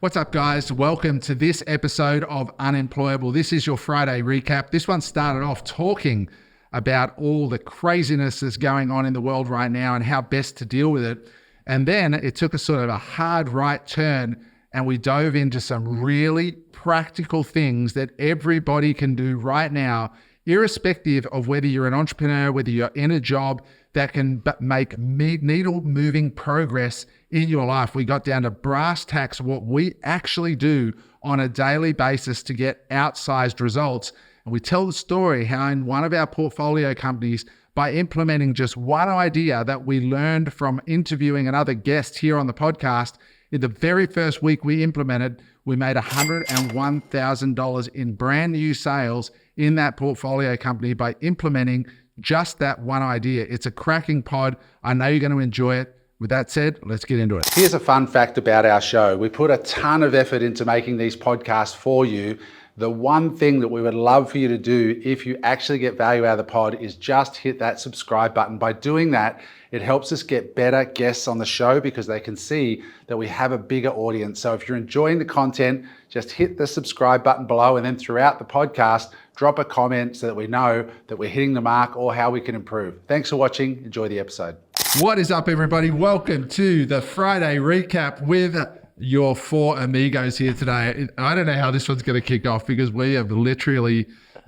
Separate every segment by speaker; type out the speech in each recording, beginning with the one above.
Speaker 1: What's up, guys? Welcome to this episode of Unemployable. This is your Friday recap. This one started off talking about all the craziness that's going on in the world right now and how best to deal with it. And then it took a sort of a hard right turn and we dove into some really practical things that everybody can do right now, irrespective of whether you're an entrepreneur, whether you're in a job, that can make needle moving progress in your life. We got down to brass tacks, what we actually do on a daily basis to get outsized results. And we tell the story how in one of our portfolio companies, by implementing just one idea that we learned from interviewing another guest here on the podcast, in the very first week we implemented, we made $101,000 in brand new sales in that portfolio company by implementing just that one idea. It's a cracking pod. I know you're going to enjoy it. With that said, let's get into it. Here's a fun fact about our show. We put a ton of effort into making these podcasts for you. The one thing that we would love for you to do if you actually get value out of the pod is just hit that subscribe button. By doing that, it helps us get better guests on the show because they can see that we have a bigger audience. So if you're enjoying the content, just hit the subscribe button below, and then throughout the podcast, drop a comment so that we know that we're hitting the mark or how we can improve. Thanks for watching. Enjoy the episode. What is up, everybody? Welcome to the Friday recap with your four amigos here today. I don't know how this one's going to kick off because we have literally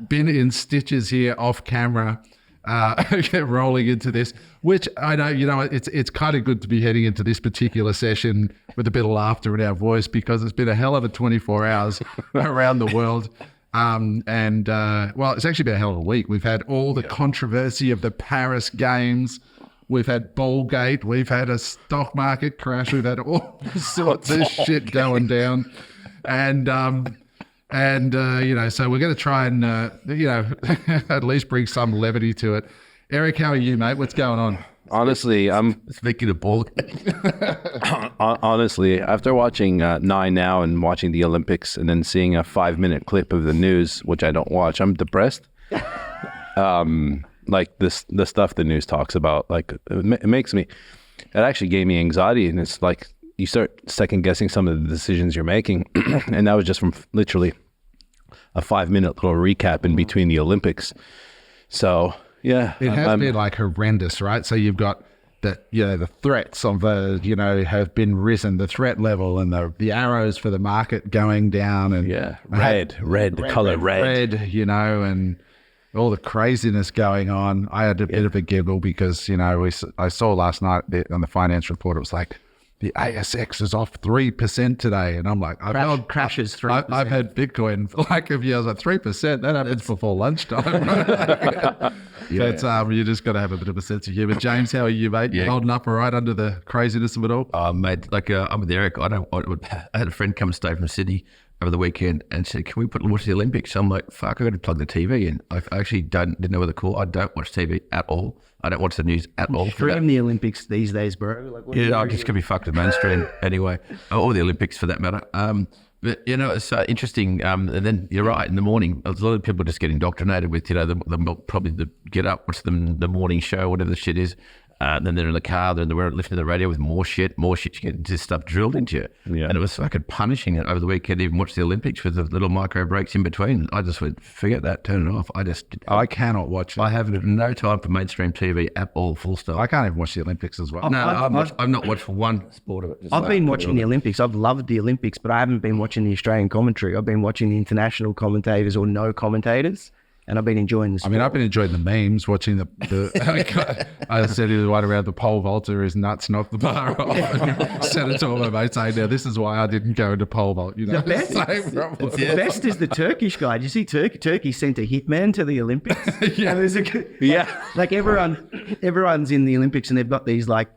Speaker 1: been in stitches here off camera, rolling into this, which I know, it's kind of good to be heading into this particular session with a bit of laughter in our voice because it's been a hell of a 24 hours around the world. Well, it's actually been a hell of a week. We've had all the controversy of the Paris Games. We've had Ballgate. We've had a stock market crash. We've had all sorts of shit going down. And so we're going to try and, at least bring some levity to it. Eric, how are you, mate? What's going on?
Speaker 2: Honestly, I'm
Speaker 3: speaking of ball.
Speaker 2: Honestly, after watching 9 Now and watching the Olympics and then seeing a 5-minute clip of the news, which I don't watch, I'm depressed. Like the stuff the news talks about, like it actually gave me anxiety, and it's like you start second guessing some of the decisions you're making. And that was just from literally a 5-minute little recap in between the Olympics. So yeah,
Speaker 1: it has been like horrendous, right? So you've got the threats of have been risen, the threat level and the arrows for the market going down, and
Speaker 2: the color red,
Speaker 1: and all the craziness going on. I had a bit of a giggle because, I saw last night on the finance report, it was like the ASX is off 3% today. And I'm like,
Speaker 3: crashes 3%.
Speaker 1: I've had Bitcoin for like a few. I was like, 3%, that happens before lunchtime. Right? But you just got to have a bit of a sense of humor. James, how are you, mate?
Speaker 3: Yeah.
Speaker 1: Holding up all right under the craziness of it all?
Speaker 3: Mate, I'm with Eric. I had a friend come and stay from Sydney over the weekend and said, can we watch the Olympics? So I'm like, fuck, I got to plug the TV in. I actually didn't know whether to call. I don't watch TV at all. I don't watch the news at all.
Speaker 4: Stream the Olympics these days, bro.
Speaker 3: I just could be fucked with mainstream anyway, or the Olympics for that matter. But it's interesting. And then you're right. In the morning, a lot of people just get indoctrinated with probably the get up, watch the morning show, whatever the shit is. Then they're in the car, they're listening to the radio with more shit. You get this stuff drilled into you. Yeah. And it was fucking punishing it over the weekend, even watch the Olympics with the little micro breaks in between. I just went, forget that, turn it off.
Speaker 1: I cannot watch it.
Speaker 3: I have no time for mainstream TV at all, full stop.
Speaker 1: I can't even watch the Olympics as well.
Speaker 3: I've not watched one sport of it.
Speaker 4: I've been watching the Olympics. I've loved the Olympics, but I haven't been watching the Australian commentary. I've been watching the international commentators or no commentators. And I've been enjoying the sport.
Speaker 1: I've been enjoying the memes, watching the I said it was right around the pole vaulter is nuts, knock the bar off. And sent it to all my mates saying, now this is why I didn't go into pole vault.
Speaker 4: The best is the Turkish guy. Do you see Turkey sent a hitman to the Olympics? Like everyone's in the Olympics and they've got these like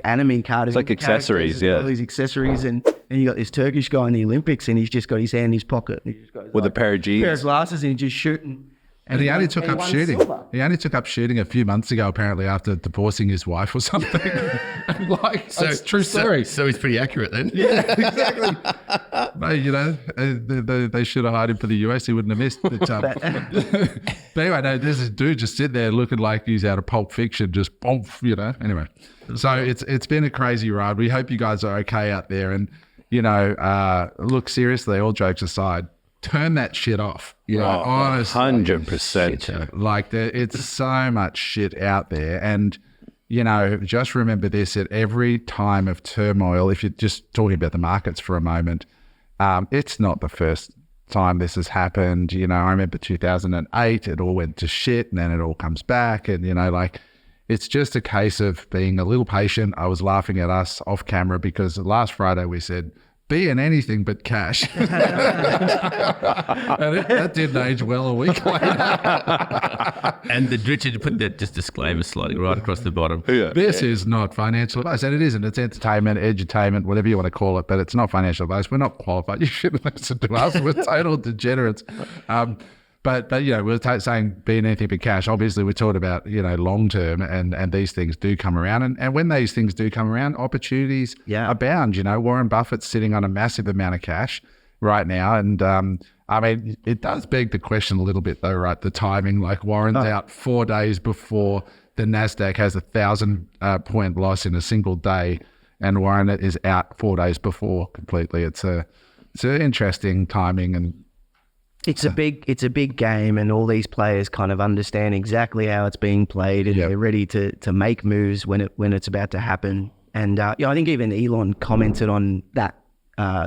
Speaker 4: anime cartoons.
Speaker 2: It's like accessories,
Speaker 4: all these accessories, and you got this Turkish guy in the Olympics, and he's just got his hand in his pocket, and he just goes
Speaker 2: with a pair of jeans,
Speaker 4: pair of glasses, and he's just shooting.
Speaker 1: And he only took up shooting. Silver. He only took up shooting a few months ago, apparently, after divorcing his wife or something. It's true story.
Speaker 3: So he's pretty accurate then.
Speaker 1: Yeah, exactly. They should have hired him for the US. He wouldn't have missed. But anyway, there's this dude just sitting there looking like he's out of Pulp Fiction, just boom, Anyway, so it's been a crazy ride. We hope you guys are okay out there. And look, seriously, all jokes aside, turn that shit off. Honestly.
Speaker 2: 100%.
Speaker 1: Like it's so much shit out there. And, just remember this, at every time of turmoil, if you're just talking about the markets for a moment, it's not the first time this has happened. I remember 2008, it all went to shit and then it all comes back. And, it's just a case of being a little patient. I was laughing at us off camera because last Friday we said, be in anything but cash. And that didn't age well a week later.
Speaker 3: And Richard put that just disclaimer slightly right across the bottom.
Speaker 1: This is not financial advice. And it isn't. It's entertainment, edutainment, whatever you want to call it, but it's not financial advice. We're not qualified. You shouldn't listen to us. We're total degenerates. But we're saying be in anything but cash. Obviously, we're talking about, long term, and these things do come around. And when these things do come around, opportunities abound. Warren Buffett's sitting on a massive amount of cash right now. And it does beg the question a little bit, though, right? The timing, like Warren's out 4 days before the NASDAQ has 1,000 point loss in a single day, and Warren is out 4 days before completely. It's an interesting timing, and
Speaker 4: it's a big game, and all these players kind of understand exactly how it's being played, and they're ready to make moves when it's about to happen. And I think even Elon commented on that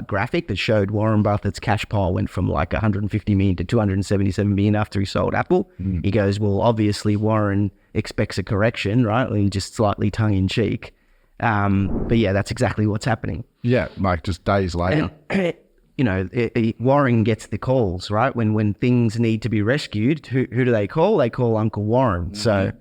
Speaker 4: graphic that showed Warren Buffett's cash pile went from like 150 million to 277 million after he sold Apple. He goes, well, obviously Warren expects a correction, right? And just slightly tongue in cheek. But yeah, that's exactly what's happening.
Speaker 1: Yeah, like just days later.
Speaker 4: Warren gets the calls, right? When things need to be rescued, who do they call? They call Uncle Warren. Mm-hmm. So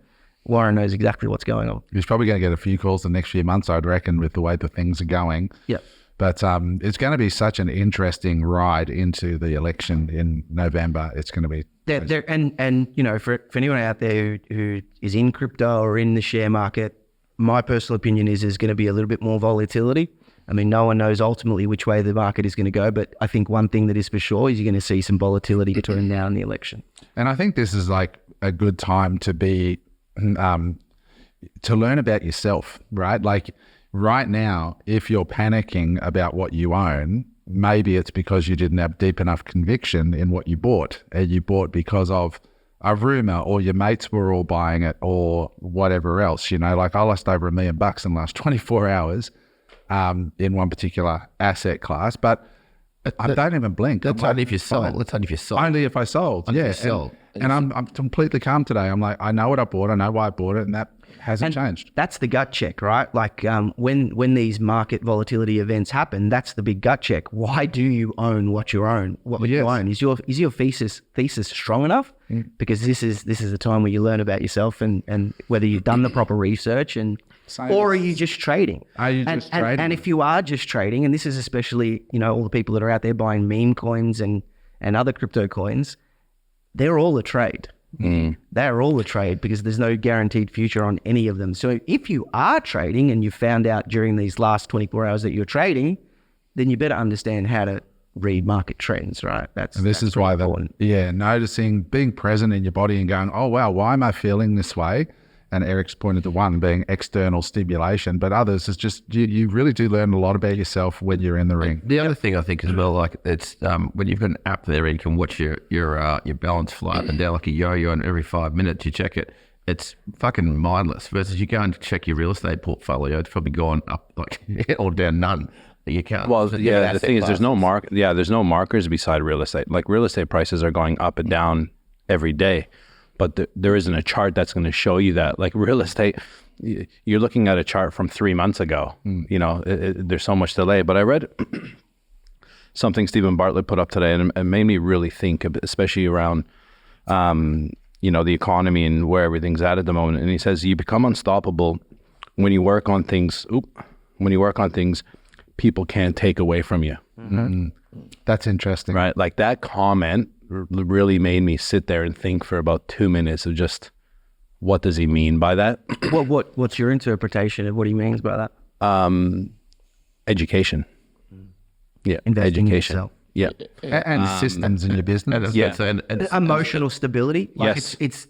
Speaker 4: Warren knows exactly what's going on.
Speaker 1: He's probably going to get a few calls the next few months, I'd reckon, with the way the things are going.
Speaker 4: Yeah.
Speaker 1: But it's going to be such an interesting ride into the election in November. It's going to be
Speaker 4: for anyone out there who is in crypto or in the share market, my personal opinion is there's going to be a little bit more volatility. I mean, no one knows ultimately which way the market is going to go, but I think one thing that is for sure is you're going to see some volatility between now and the election.
Speaker 1: And I think this is like a good time to be, to learn about yourself, right? Like right now, if you're panicking about what you own, maybe it's because you didn't have deep enough conviction in what you bought, and you bought because of a rumor, or your mates were all buying it, or whatever else. Like I lost over $1 million in the last 24 hours. In one particular asset class, but I don't even blink.
Speaker 3: That's only if you sold. That's only if you sold.
Speaker 1: Only if I sold.
Speaker 3: Only
Speaker 1: yeah.
Speaker 3: if you sold.
Speaker 1: And I'm completely calm today. I'm like, I know what I bought. I know why I bought it, and that hasn't changed.
Speaker 4: That's the gut check, right? Like when these market volatility events happen, that's the big gut check. Why do you own what you own? What you own? Is your thesis strong enough? Because this is the time where you learn about yourself and whether you've done the proper research or are you just trading?
Speaker 1: Are you just trading?
Speaker 4: And if you are just trading, and this is especially, all the people that are out there buying meme coins and other crypto coins, they're all a trade. They're all a trade because there's no guaranteed future on any of them. So if you are trading and you found out during these last 24 hours that you're trading, then you better understand how to read market trends, right?
Speaker 1: This is why important. Noticing, being present in your body and going, oh wow, why am I feeling this way? And Eric's pointed to one being external stimulation, but others is just you really do learn a lot about yourself when you're in the ring.
Speaker 3: The other thing I think as well, like it's when you've got an app there and you can watch your balance fly up and down like a yo-yo, and every 5 minutes you check it. It's fucking mindless. Versus you go and check your real estate portfolio, it's probably gone up like or down none. You can't.
Speaker 2: Well, the thing is, there's no markers beside real estate. Like real estate prices are going up and down every day. But there isn't a chart that's going to show you that. Like real estate, you're looking at a chart from 3 months ago. There's so much delay. But I read something Stephen Bartlett put up today, and it made me really think, especially around, the economy and where everything's at the moment. And he says, you become unstoppable when you work on things. People can't take away from you.
Speaker 1: Mm-hmm. That's interesting.
Speaker 2: Right? Like that comment really made me sit there and think for about 2 minutes of just what does he mean by that?
Speaker 4: What's your interpretation of what he means by
Speaker 2: that? Education. Yeah,
Speaker 4: investing
Speaker 2: education.
Speaker 4: In yourself.
Speaker 2: Yeah,
Speaker 1: and systems in your business.
Speaker 2: Yeah,
Speaker 4: and emotional stability. Like
Speaker 2: yes,
Speaker 4: it's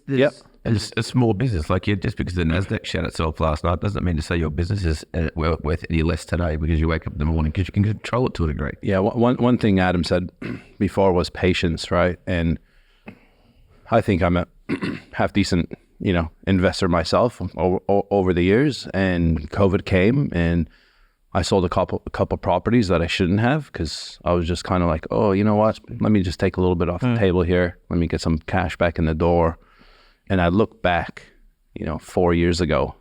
Speaker 3: It's a small business. Like just because the Nasdaq shut itself last night doesn't mean to say your business is worth any less today because you wake up in the morning, because you can control it to a degree.
Speaker 2: Yeah, one thing Adam said before was patience, right? And I think I'm a half decent, investor myself over the years. And COVID came, and I sold a couple properties that I shouldn't have, because I was just kind of like, oh, you know what? Let me just take a little bit off the table here. Let me get some cash back in the door. And I look back, 4 years ago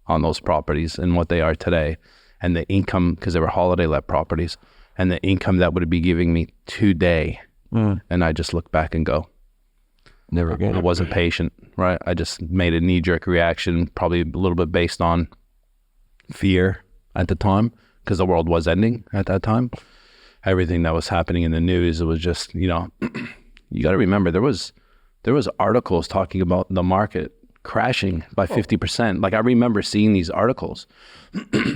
Speaker 2: on those properties and what they are today, and the income, because they were holiday let properties, and the income that would be giving me today. And I just look back and go,
Speaker 3: never again.
Speaker 2: I wasn't patient, right? I just made a knee-jerk reaction, probably a little bit based on fear at the time, because the world was ending at that time. Everything that was happening in the news, it was just, you got to remember, there was articles talking about the market crashing by 50%. Like, I remember seeing these articles.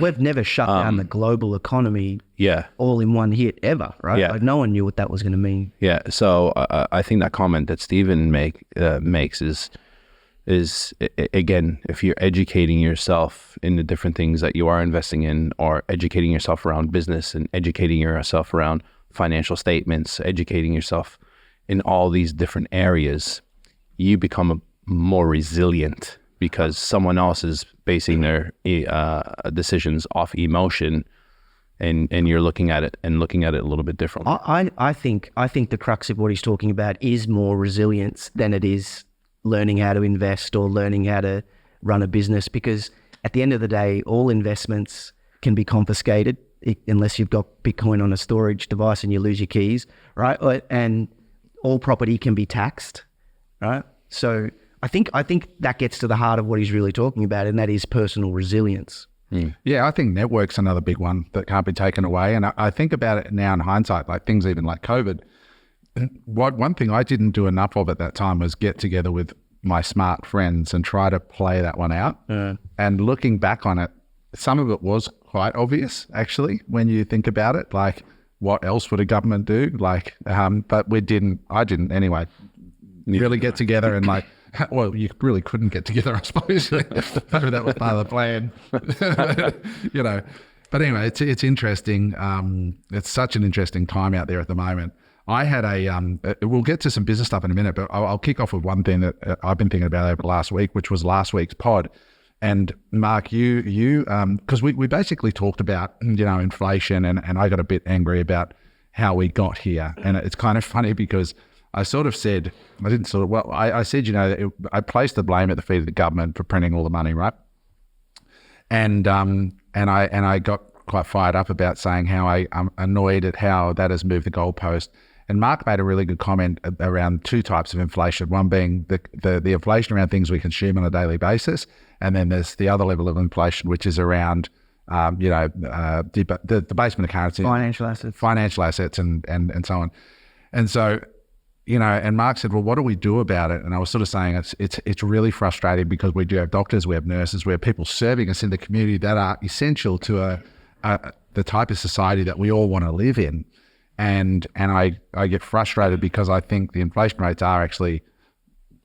Speaker 4: We've never shut down the global economy all in one hit ever, right?
Speaker 2: Yeah.
Speaker 4: Like, no one knew what that was going to mean.
Speaker 2: Yeah. So I think that comment that Stephen makes is again, if you're educating yourself in the different things that you are investing in, or educating yourself around business and educating yourself around financial statements, educating yourself in all these different areas, you become more resilient, because someone else is basing their decisions off emotion, and you're looking at it a little bit differently.
Speaker 4: I think the crux of what he's talking about is more resilience than it is learning how to invest or learning how to run a business, because at the end of the day, all investments can be confiscated unless you've got Bitcoin on a storage device and you lose your keys, right? And all property can be taxed, right? So I think that gets to the heart of what he's really talking about, and that is personal resilience.
Speaker 1: Yeah, I think network's another big one that can't be taken away. And I think about it now in hindsight, like things even like COVID. One thing I didn't do enough of at that time was get together with my smart friends and try to play that one out. And looking back on it, some of it was quite obvious, actually, when you think about it. Like, what else would a government do? Like, but I didn't anyway, really get together and like, well, you really couldn't get together, I suppose. Maybe that was part of the plan, But anyway, it's interesting. It's such an interesting time out there at the moment. I had we'll get to some business stuff in a minute, but I'll kick off with one thing that I've been thinking about over the last week, which was last week's pod. And Mark, you because we basically talked about, inflation, and I got a bit angry about how we got here. And it's kind of funny because I sort of said, I said, I placed the blame at the feet of the government for printing all the money, right? And I got quite fired up about saying how I'm annoyed at how that has moved the goalpost. And Mark made a really good comment around two types of inflation, one being the inflation around things we consume on a daily basis, and then there's the other level of inflation, which is around the basement of currency, financial assets, and so on. And so, and Mark said, well, what do we do about it? And I was sort of saying it's really frustrating, because we do have doctors, we have nurses, we have people serving us in the community that are essential to the type of society that we all want to live in. And I get frustrated because I think the inflation rates are actually,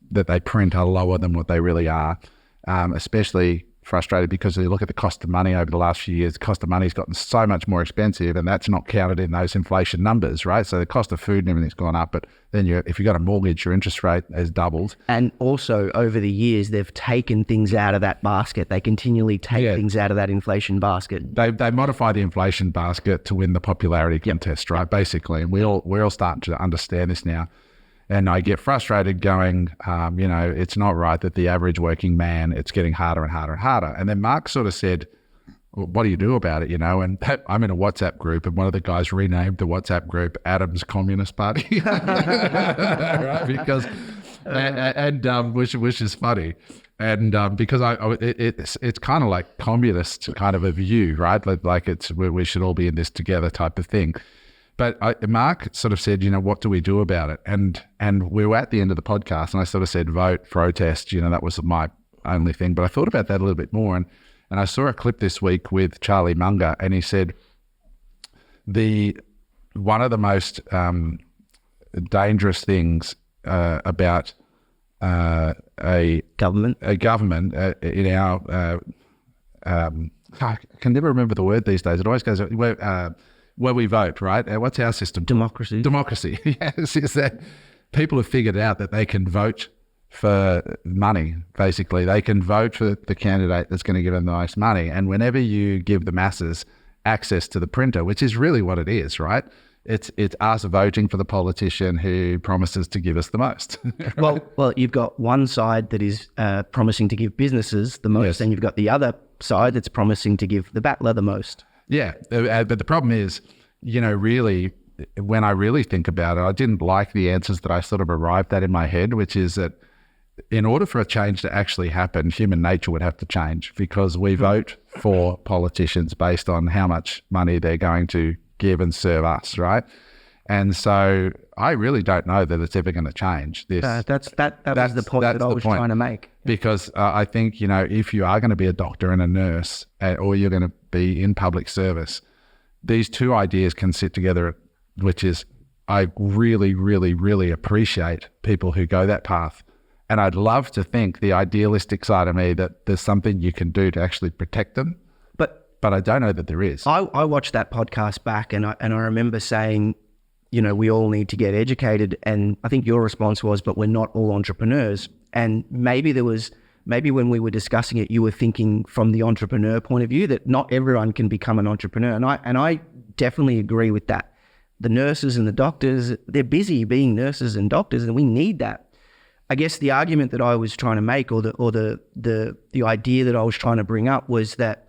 Speaker 1: that they print, are lower than what they really are. Especially frustrated because you look at the cost of money over the last few years, the cost of money has gotten so much more expensive, and that's not counted in those inflation numbers, right? So the cost of food and everything's gone up, but then if you've got a mortgage, your interest rate has doubled.
Speaker 4: And also over the years, they've taken things out of that basket. They continually take things out of that inflation basket.
Speaker 1: They modify the inflation basket to win the popularity contest, right? Basically, and we're all starting to understand this now. And I get frustrated going, it's not right that the average working man, it's getting harder and harder and harder. And then Mark sort of said, well, what do you do about it? And I'm in a WhatsApp group, and one of the guys renamed the WhatsApp group Adam's Communist Party, right? Because, which is funny. And because it's kind of like communist kind of a view, right? Like we should all be in this together type of thing. But Mark sort of said, what do we do about it? And we were at the end of the podcast, and I sort of said, vote, protest, that was my only thing. But I thought about that a little bit more. And I saw a clip this week with Charlie Munger, and he said one of the most dangerous things about a
Speaker 4: Government.
Speaker 1: government in our I can never remember the word these days. It always goes where we vote, right? What's our system?
Speaker 4: Democracy.
Speaker 1: Democracy. Yes, is that people have figured out that they can vote for money. Basically, they can vote for the candidate that's going to give them the most money. And whenever you give the masses access to the printer, which is really what it is, right? It's us voting for the politician who promises to give us the most. Right?
Speaker 4: Well, you've got one side that is promising to give businesses the most,
Speaker 1: Yes.
Speaker 4: and you've got the other side that's promising to give the battler the most.
Speaker 1: Yeah, but the problem is, really, when I really think about it, I didn't like the answers that I sort of arrived at in my head, which is that in order for a change to actually happen, human nature would have to change, because we vote for politicians based on how much money they're going to give and serve us, right? And so I really don't know that it's ever going to change this.
Speaker 4: That was the point that I was trying to make.
Speaker 1: Because I think, if you are going to be a doctor and a nurse, or you're going to be in public service, these two ideas can sit together, which is I really, really, really appreciate people who go that path. And I'd love to think, the idealistic side of me, that there's something you can do to actually protect them. But I don't know that there is.
Speaker 4: I watched that podcast back, and I remember saying, we all need to get educated. And I think your response was, but we're not all entrepreneurs. And maybe when we were discussing it, you were thinking from the entrepreneur point of view that not everyone can become an entrepreneur. And I definitely agree with that. The nurses and the doctors, they're busy being nurses and doctors, and we need that. I guess the argument that I was trying to make, or the idea that I was trying to bring up, was that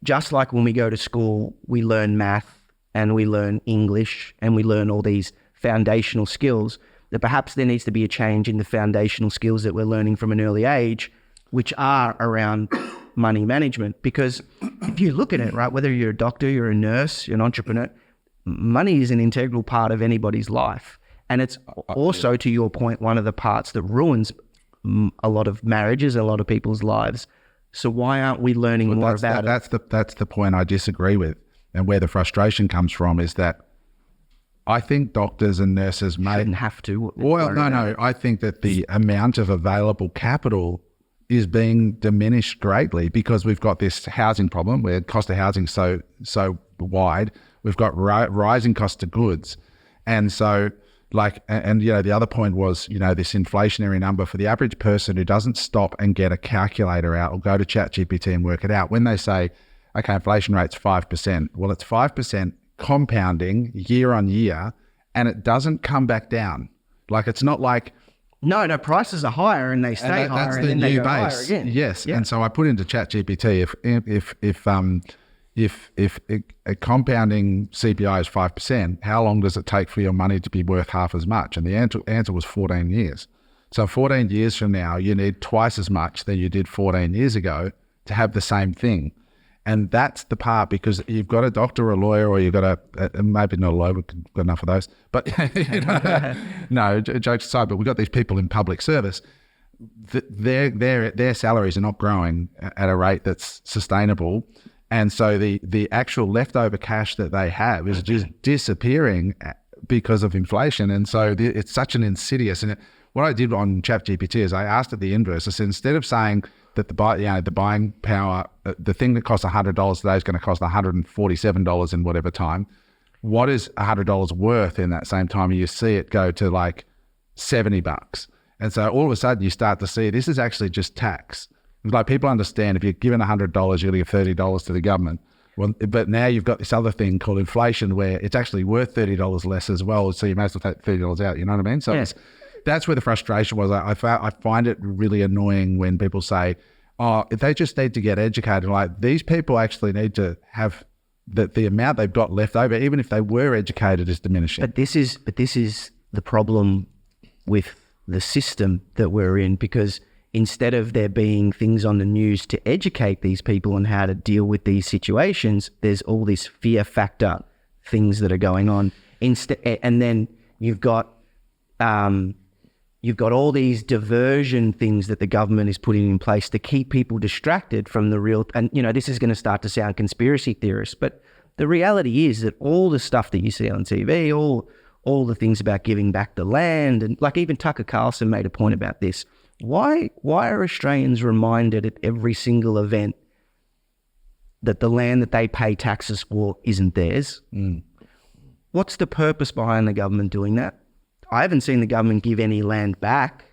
Speaker 4: just like when we go to school, we learn math and we learn English and we learn all these foundational skills, that perhaps there needs to be a change in the foundational skills that we're learning from an early age, which are around money management. Because if you look at it, right, whether you're a doctor, you're a nurse, you're an entrepreneur, money is an integral part of anybody's life. And it's also, to your point, one of the parts that ruins a lot of marriages, a lot of people's lives. So why aren't we learning more about it?
Speaker 1: That's the point I disagree with, and where the frustration comes from is that I think doctors and nurses
Speaker 4: Shouldn't have to.
Speaker 1: Well, no. I think that the amount of available capital is being diminished greatly, because we've got this housing problem where cost of housing so wide. We've got rising cost of goods, and so. The other point was, this inflationary number for the average person who doesn't stop and get a calculator out or go to ChatGPT and work it out. When they say, okay, inflation rate's 5%, well, it's 5% compounding year on year, and it doesn't come back down. It's not like...
Speaker 4: No, prices are higher and they stay higher,
Speaker 1: that's
Speaker 4: and
Speaker 1: the
Speaker 4: then they
Speaker 1: new
Speaker 4: go higher
Speaker 1: base.
Speaker 4: again.
Speaker 1: Yes,
Speaker 4: Yeah.
Speaker 1: and so I put into ChatGPT, if a compounding CPI is 5%, how long does it take for your money to be worth half as much? And the answer was 14 years. So 14 years from now, you need twice as much than you did 14 years ago to have the same thing. And that's the part, because you've got a doctor or a lawyer, or you've got maybe not a lawyer, we've got enough of those. But no, jokes aside, but we've got these people in public service. Their salaries are not growing at a rate that's sustainable. And so the actual leftover cash that they have is just disappearing because of inflation. And so it's such an insidious. And what I did on ChatGPT is I asked it the inverse. I said, instead of saying that the buying power, the thing that costs $100 today is going to cost $147 in whatever time, what is $100 worth in that same time? And you see it go to like $70. And so all of a sudden you start to see this is actually just tax. Like, people understand if you're given $100, you're going to give $30 to the government. Well, but now you've got this other thing called inflation, where it's actually worth $30 less as well. So you may as well take $30 out. You know what I mean? So that's where the frustration was. I find it really annoying when people say, "Oh, they just need to get educated." Like, these people actually need to have the amount they've got left over, even if they were educated, is diminishing.
Speaker 4: But this is the problem with the system that we're in, because instead of there being things on the news to educate these people on how to deal with these situations, there's all this fear factor things that are going on. And then you've got all these diversion things that the government is putting in place to keep people distracted from the real. And this is going to start to sound conspiracy theorist, but the reality is that all the stuff that you see on TV, all the things about giving back the land, and like even Tucker Carlson made a point about this. Why are Australians reminded at every single event that the land that they pay taxes for isn't theirs? What's the purpose behind the government doing that? I haven't seen the government give any land back.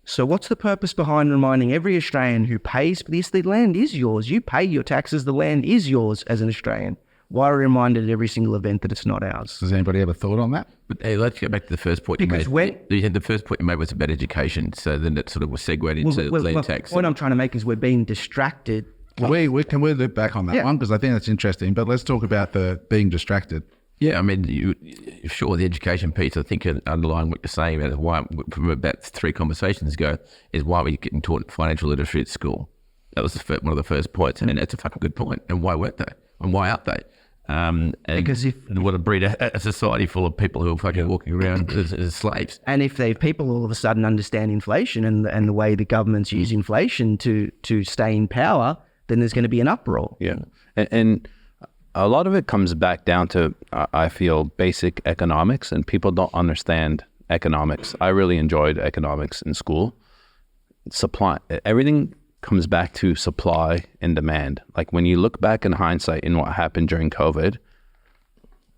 Speaker 4: So what's the purpose behind reminding every Australian who pays for this, the land is yours. You pay your taxes, the land is yours as an Australian. Why are we reminded at every single event that it's not ours?
Speaker 1: Has anybody ever thought on that?
Speaker 3: But hey, let's go back to the first point
Speaker 4: Because
Speaker 3: you made. The first point you made was about education. So then it sort of was segued into land tax.
Speaker 4: The point I'm trying to make is we're being distracted.
Speaker 1: Can we loop back on that one? Because I think that's interesting. But let's talk about the being distracted.
Speaker 3: Yeah, I mean, sure, the education piece, I think underlying what you're saying about why, from about 3 conversations ago, is why we're getting taught financial literacy at school. That was one of the first points, and that's a fucking good point. And why weren't they? And why aren't they?
Speaker 4: Because
Speaker 3: what a breed a society full of people who are fucking walking around as slaves.
Speaker 4: And if people all of a sudden understand inflation and the way the governments use inflation to stay in power, then there's going to be an uproar.
Speaker 2: Yeah, and a lot of it comes back down to, I feel, basic economics, and people don't understand economics. I really enjoyed economics in school. Supply, everything comes back to supply and demand. Like when you look back in hindsight in what happened during COVID,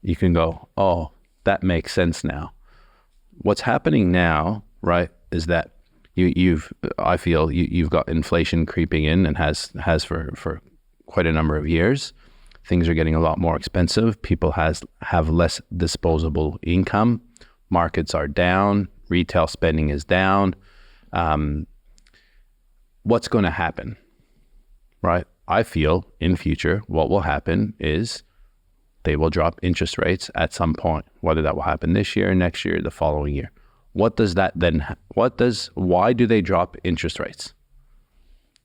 Speaker 2: you can go, oh, that makes sense now. What's happening now, right, is that I feel you've got inflation creeping in and has for quite a number of years. Things are getting a lot more expensive. People have less disposable income. Markets are down. Retail spending is down. What's going to happen, right? I feel in future, what will happen is they will drop interest rates at some point, whether that will happen this year, next year, the following year. What does that then, why do they drop interest rates,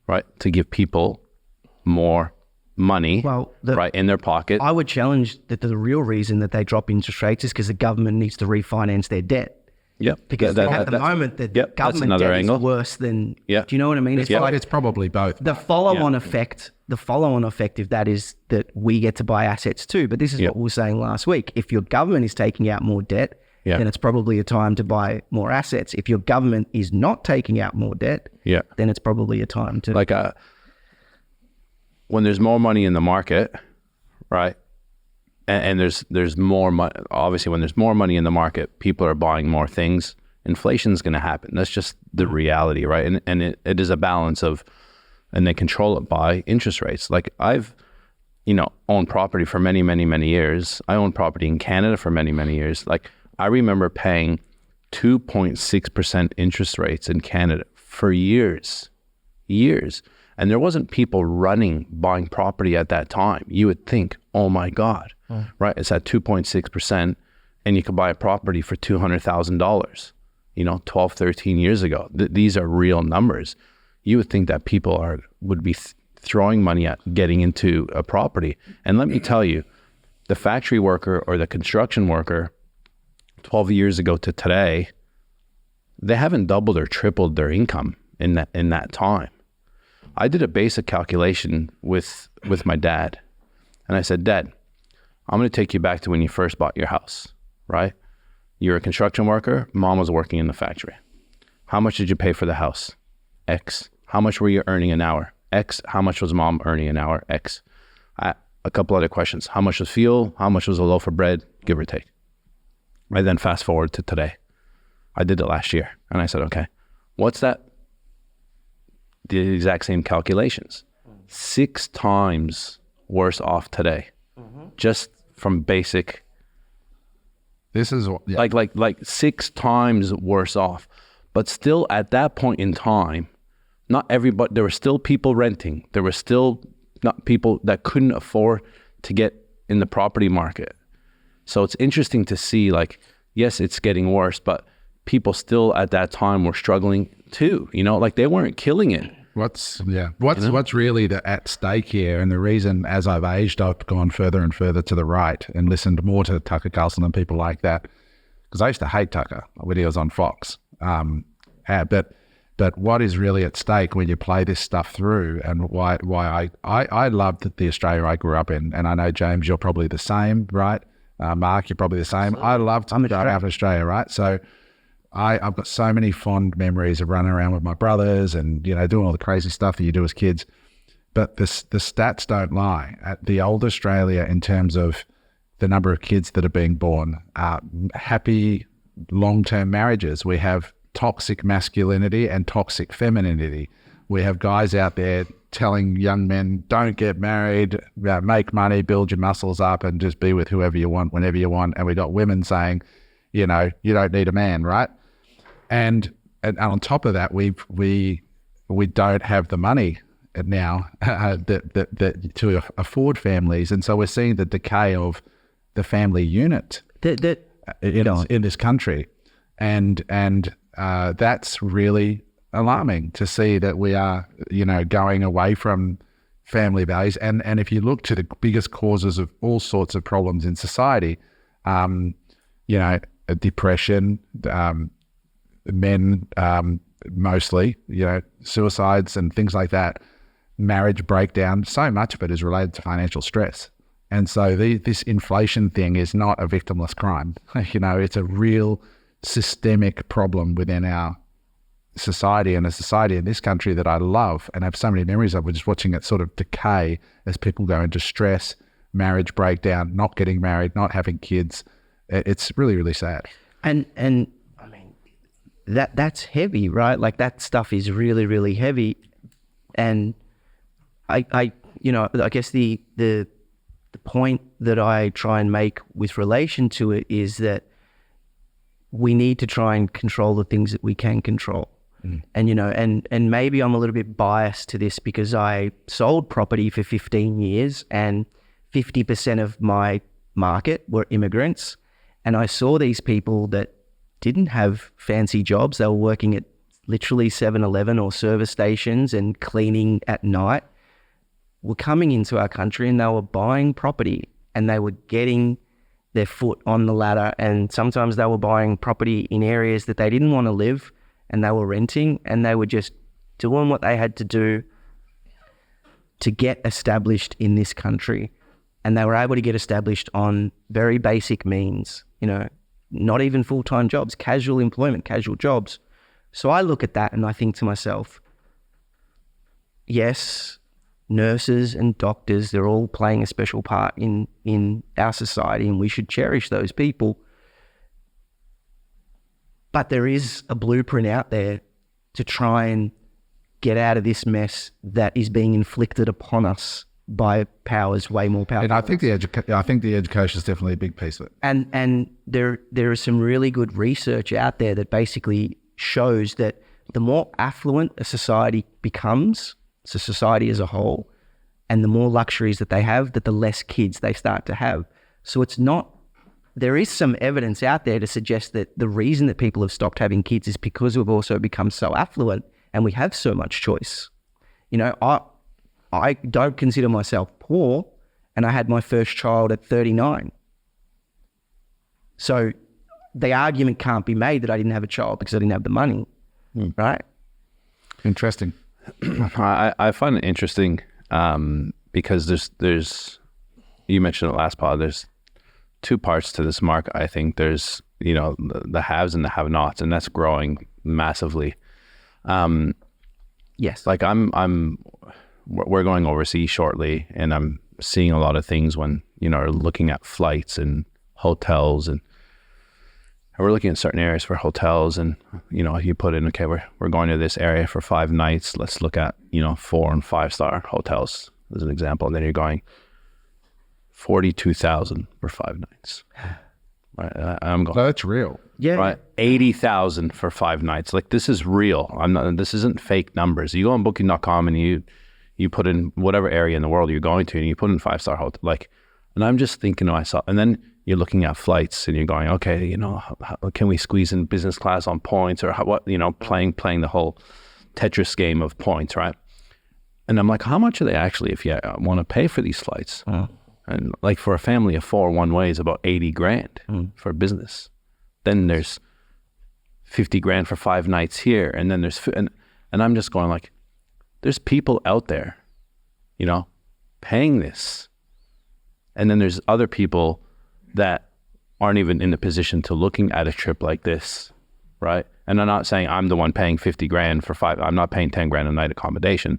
Speaker 2: right? To give people more money, right, in their pocket.
Speaker 4: I would challenge that the real reason that they drop interest rates is because the government needs to refinance their debt.
Speaker 2: Yeah,
Speaker 4: because at the moment the government debt is worse than. Do you know what I mean?
Speaker 1: It's probably both.
Speaker 4: The follow-on effect. The follow-on effect of that is that we get to buy assets too. But this is what we were saying last week. If your government is taking out more debt, then it's probably a time to buy more assets. If your government is not taking out more debt, then it's probably a time to
Speaker 2: when there's more money in the market, right? And there's more money. Obviously, when there's more money in the market, people are buying more things. Inflation's going to happen. That's just the reality, right? And it is a balance of, and they control it by interest rates. Like I've, owned property for many, many, many years. I owned property in Canada for many, many years. Like I remember paying 2.6% interest rates in Canada for years. And there wasn't people buying property at that time. You would think, oh my God, right? It's at 2.6% and you could buy a property for $200,000, 12, 13 years ago. These are real numbers. You would think that people would be throwing money at getting into a property. And let me tell you, the factory worker or the construction worker 12 years ago to today, they haven't doubled or tripled their income in that time. I did a basic calculation with my dad, and I said, Dad, I'm going to take you back to when you first bought your house, right? You're a construction worker. Mom was working in the factory. How much did you pay for the house? X. How much were you earning an hour? X. How much was Mom earning an hour? X. A couple other questions. How much was fuel? How much was a loaf of bread? Give or take. I then fast forward to today. I did it last year, and I said, okay, what's that? The exact same calculations. 6 times worse off today, just from basic.
Speaker 1: This is
Speaker 2: like 6 times worse off, but still at that point in time, not everybody. There were still people renting. There were still not people that couldn't afford to get in the property market. So it's interesting to see. Like, yes, it's getting worse, but people still at that time were struggling too. Like they weren't killing it.
Speaker 1: What's really at stake here, and the reason as I've aged, I've gone further and further to the right and listened more to Tucker Carlson and people like that, because I used to hate Tucker when he was on Fox. But what is really at stake when you play this stuff through, and why I loved the Australia I grew up in, and I know, James, you're probably the same, right? Mark, you're probably the same. I loved growing up in Australia, right? So I've got so many fond memories of running around with my brothers and, you know, doing all the crazy stuff that you do as kids. But the stats don't lie. At the old Australia, in terms of the number of kids that are being born, happy long-term marriages, we have toxic masculinity and toxic femininity. We have guys out there telling young men, don't get married, make money, build your muscles up and just be with whoever you want, whenever you want. And we got women saying, you know, you don't need a man, right? And on top of that, we don't have the money now that to afford families. And so we're seeing the decay of the family unit in this country. And that's really alarming to see that we are, you know, going away from family values. And if you look to the biggest causes of all sorts of problems in society, you know, depression, men mostly, you know, suicides and things like that, marriage breakdown, so much of it is related to financial stress. And so this inflation thing is not a victimless crime. You know, it's a real systemic problem within our society, and a society in this country that I love and have so many memories of. We're just watching it sort of decay as people go into stress, marriage breakdown, not getting married, not having kids. It's really, really sad.
Speaker 4: And I mean, that's heavy, right? Like that stuff is really, really heavy. And I you know, I guess the point that I try and make with relation to it is that we need to try and control the things that we can control. And, you know, and maybe I'm a little bit biased to this because I sold property for 15 years and 50% of my market were immigrants. And I saw these people that didn't have fancy jobs. They were working at literally 7-Eleven or service stations and cleaning at night, were coming into our country and they were buying property and they were getting their foot on the ladder. And sometimes they were buying property in areas that they didn't want to live, and they were renting, and they were just doing what they had to do to get established in this country. And they were able to get established on very basic means, you know, not even full-time jobs, casual employment, casual jobs. So I look at that and I think to myself, yes, nurses and doctors, they're all playing a special part in our society, and we should cherish those people. But there is a blueprint out there to try and get out of this mess that is being inflicted upon us by powers way more powerful.
Speaker 1: And I think the education is definitely a big piece of it.
Speaker 4: And there is some really good research out there that basically shows that the more affluent a society becomes, so society as a whole, and the more luxuries that they have, that the less kids they start to have. So it's not. There is some evidence out there to suggest that the reason that people have stopped having kids is because we've also become so affluent and we have so much choice. You know, I don't consider myself poor, and I had my first child at 39. So the argument can't be made that I didn't have a child because I didn't have the money, right?
Speaker 1: Interesting.
Speaker 2: I find it interesting because there's you mentioned it last pod, there's two parts to this market. I think there's, you know, the haves and the have-nots, and that's growing massively.
Speaker 4: Yes.
Speaker 2: Like we're going overseas shortly, and I'm seeing a lot of things when, you know, looking at flights and hotels, and we're looking at certain areas for hotels, and, you know, you put in, okay, we're going to this area for 5 nights. Let's look at, you know, 4 and 5 star hotels as an example. And then you're going 42,000 for 5 nights. Right? I'm going.
Speaker 1: No, that's real.
Speaker 4: Yeah.
Speaker 2: Right. 80,000 for 5 nights. Like, this is real. This isn't fake numbers. You go on booking.com and you put in whatever area in the world you're going to, and you put in 5-star hotel. Like, and I'm just thinking to myself, and then you're looking at flights and you're going, okay, you know, how can we squeeze in business class on points, or what, you know, playing the whole Tetris game of points, right? And I'm like, how much are they actually, if you want to pay for these flights? And like, for a family of 4 one way is about 80 grand for business. Then there's 50 grand for 5 nights here. And then there's, and I'm just going like, there's people out there, you know, paying this. And then there's other people that aren't even in the position to looking at a trip like this right? And I'm not saying I'm the one paying 50 grand for I'm not paying 10 grand a night accommodation.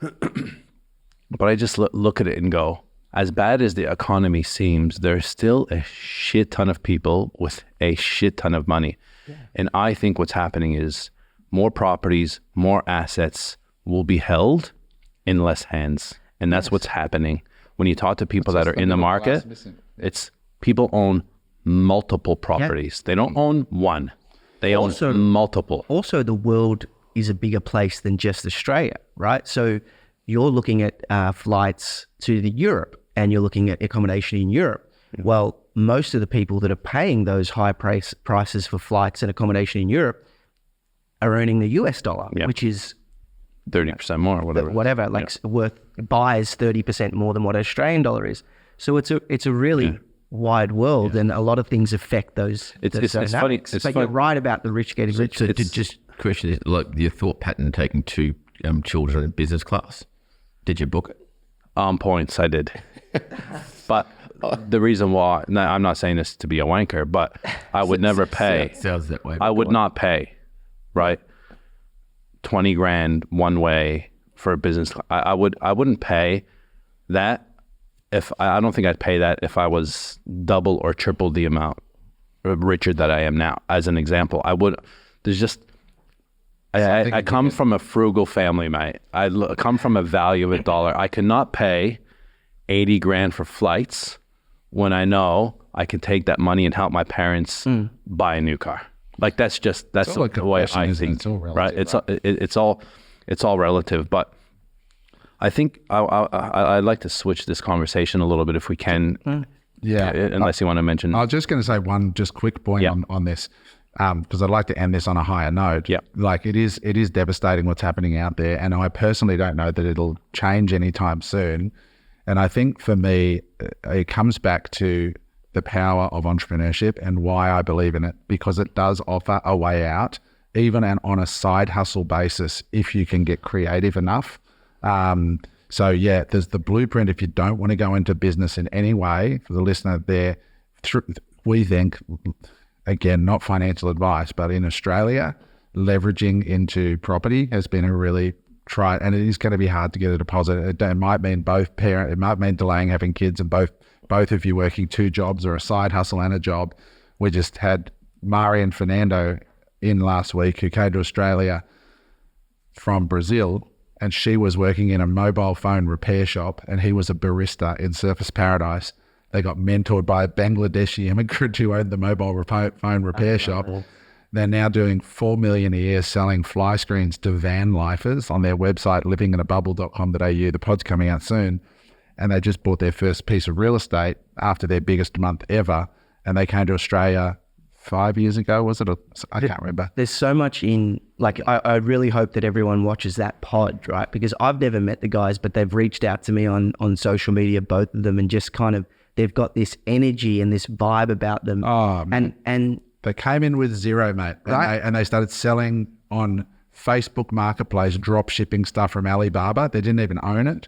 Speaker 2: But I just look at it and go, as bad as the economy seems, there's still a shit ton of people with a shit ton of money. Yeah. And I think what's happening is more properties, more assets will be held in less hands. And that's what's happening. When you talk to people that are in the market, it's people own multiple properties. They don't own one. They own multiple.
Speaker 4: Also, the world is a bigger place than just Australia, right? So you're looking at flights to Europe and you're looking at accommodation in Europe. Well, most of the people that are paying those high prices for flights and accommodation in Europe are earning the US dollar, which is
Speaker 2: 30% more, whatever.
Speaker 4: buys 30% more than what Australian dollar is. So it's a really wide world, and a lot of things affect those.
Speaker 2: It's funny.
Speaker 4: You're right about the rich getting richer.
Speaker 3: So just question is, like, your thought pattern taking 2 children in business class. Did you book it?
Speaker 2: On points, I did. But the reason why, I'm not saying this to be a wanker, but I would never pay.
Speaker 3: Sounds that way.
Speaker 2: I would not pay, right? 20 grand one way for a business. I wouldn't pay that if I don't think I'd pay that if I was double or triple the amount richer that I am now. As an example, I would. There's just. I come from a frugal family, mate. I come from a value of a dollar. I cannot pay 80 grand for flights when I know I can take that money and help my parents buy a new car. Like that's the way I think. It's all relative, right? It's all relative. But I think I'd like to switch this conversation a little bit if we can.
Speaker 1: Yeah.
Speaker 2: Unless you want to mention.
Speaker 1: I was just going to say one just quick point on this. Because I'd like to end this on a higher note.
Speaker 2: Yeah.
Speaker 1: Like it is devastating what's happening out there. And I personally don't know that it'll change anytime soon. And I think for me, it comes back to the power of entrepreneurship and why I believe in it, because it does offer a way out, even on a side hustle basis, if you can get creative enough. So yeah, there's the blueprint. If you don't want to go into business in any way, for the listener there, we think, again, not financial advice, but in Australia, leveraging into property has been a really and it is going to be hard to get a deposit. It might mean it might mean delaying having kids and both of you working 2 jobs or a side hustle and a job. We just had Mari and Fernando in last week who came to Australia from Brazil, and she was working in a mobile phone repair shop and he was a barista in Surfers Paradise. They got mentored by a Bangladeshi immigrant who owned the mobile phone repair shop. They're now doing $4 million a year selling fly screens to van lifers on their website, livinginabubble.com.au. The pod's coming out soon. And they just bought their first piece of real estate after their biggest month ever. And they came to Australia 5 years ago, was it? I can't remember.
Speaker 4: There's so much in, like, I really hope that everyone watches that pod, right? Because I've never met the guys, but they've reached out to me on social media, both of them, and just kind of, they've got this energy and this vibe about them.
Speaker 1: Oh,
Speaker 4: and
Speaker 1: they came in with zero, mate.
Speaker 4: Right.
Speaker 1: And they started selling on Facebook Marketplace, drop shipping stuff from Alibaba. They didn't even own it.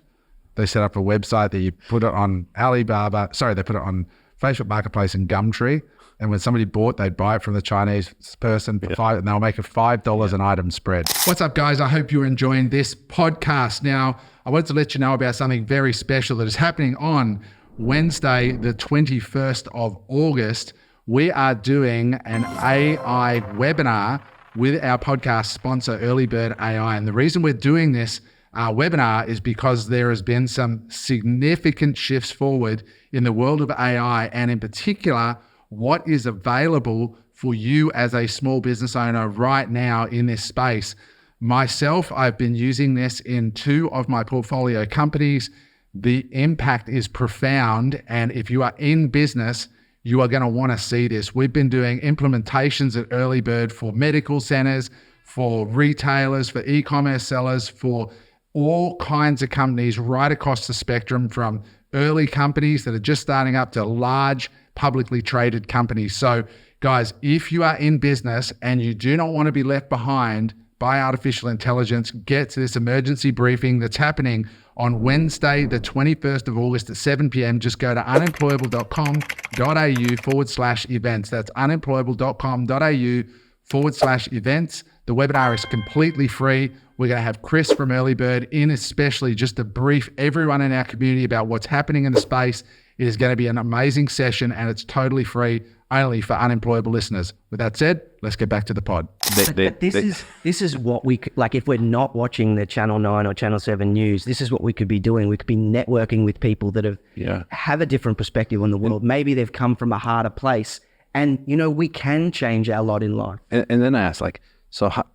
Speaker 1: They set up a website that you put it on Alibaba. Sorry, they put it on Facebook Marketplace and Gumtree. And when somebody bought, they'd buy it from the Chinese person for $5, and they'll make a $5 an item spread. What's up, guys? I hope you're enjoying this podcast. Now, I wanted to let you know about something very special that is happening on Wednesday, the 21st of August. We are doing an AI webinar with our podcast sponsor, Early Bird AI. And the reason we're doing this webinar is because there has been some significant shifts forward in the world of AI, and in particular, what is available for you as a small business owner right now in this space. Myself, I've been using this in 2 of my portfolio companies. The impact is profound. And if you are in business, you are going to want to see this. We've been doing implementations at Early Bird for medical centers, for retailers, for e-commerce sellers, for all kinds of companies right across the spectrum, from early companies that are just starting up to large publicly traded companies. So guys, if you are in business and you do not want to be left behind by artificial intelligence, get to this emergency briefing that's happening on Wednesday, the 21st of August at 7 p.m. Just go to unemployable.com.au/events. That's unemployable.com.au www.unemployable.com/events. The webinar is completely free. We're going to have Chris from Early Bird in, especially just to brief everyone in our community about what's happening in the space. It is going to be an amazing session, and it's totally free, only for Unemployable listeners. With that said, let's get back to the pod.
Speaker 4: This is what we could, like, if we're not watching the Channel 9 or Channel 7 news, this is what we could be doing. We could be networking with people that have a different perspective on the world. Maybe they've come from a harder place, and we can change our lot in life.
Speaker 2: And then I asked, like, so how,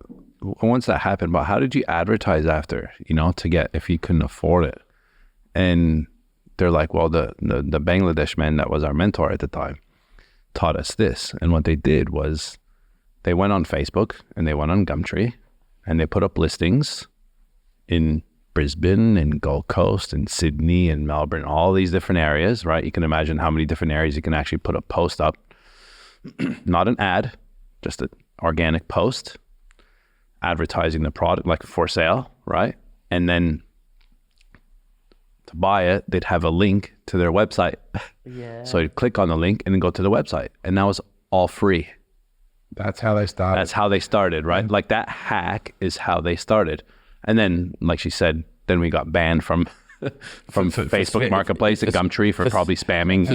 Speaker 2: once that happened, but how did you advertise after, to get, if you couldn't afford it? And they're like, well, the Bangladesh man that was our mentor at the time taught us this. And what they did was they went on Facebook and they went on Gumtree and they put up listings in Brisbane and Gold Coast and Sydney and Melbourne, all these different areas, right? You can imagine how many different areas you can actually put a post up. Not an ad, just an organic post advertising the product, like for sale, right? And then to buy it, they'd have a link to their website. Yeah. So you'd click on the link and then go to the website, and that was all free.
Speaker 1: That's how they started.
Speaker 2: That's how they started, right? Mm-hmm. Like that hack is how they started. And then, like she said, then we got banned from Facebook Marketplace and Gumtree for probably spamming.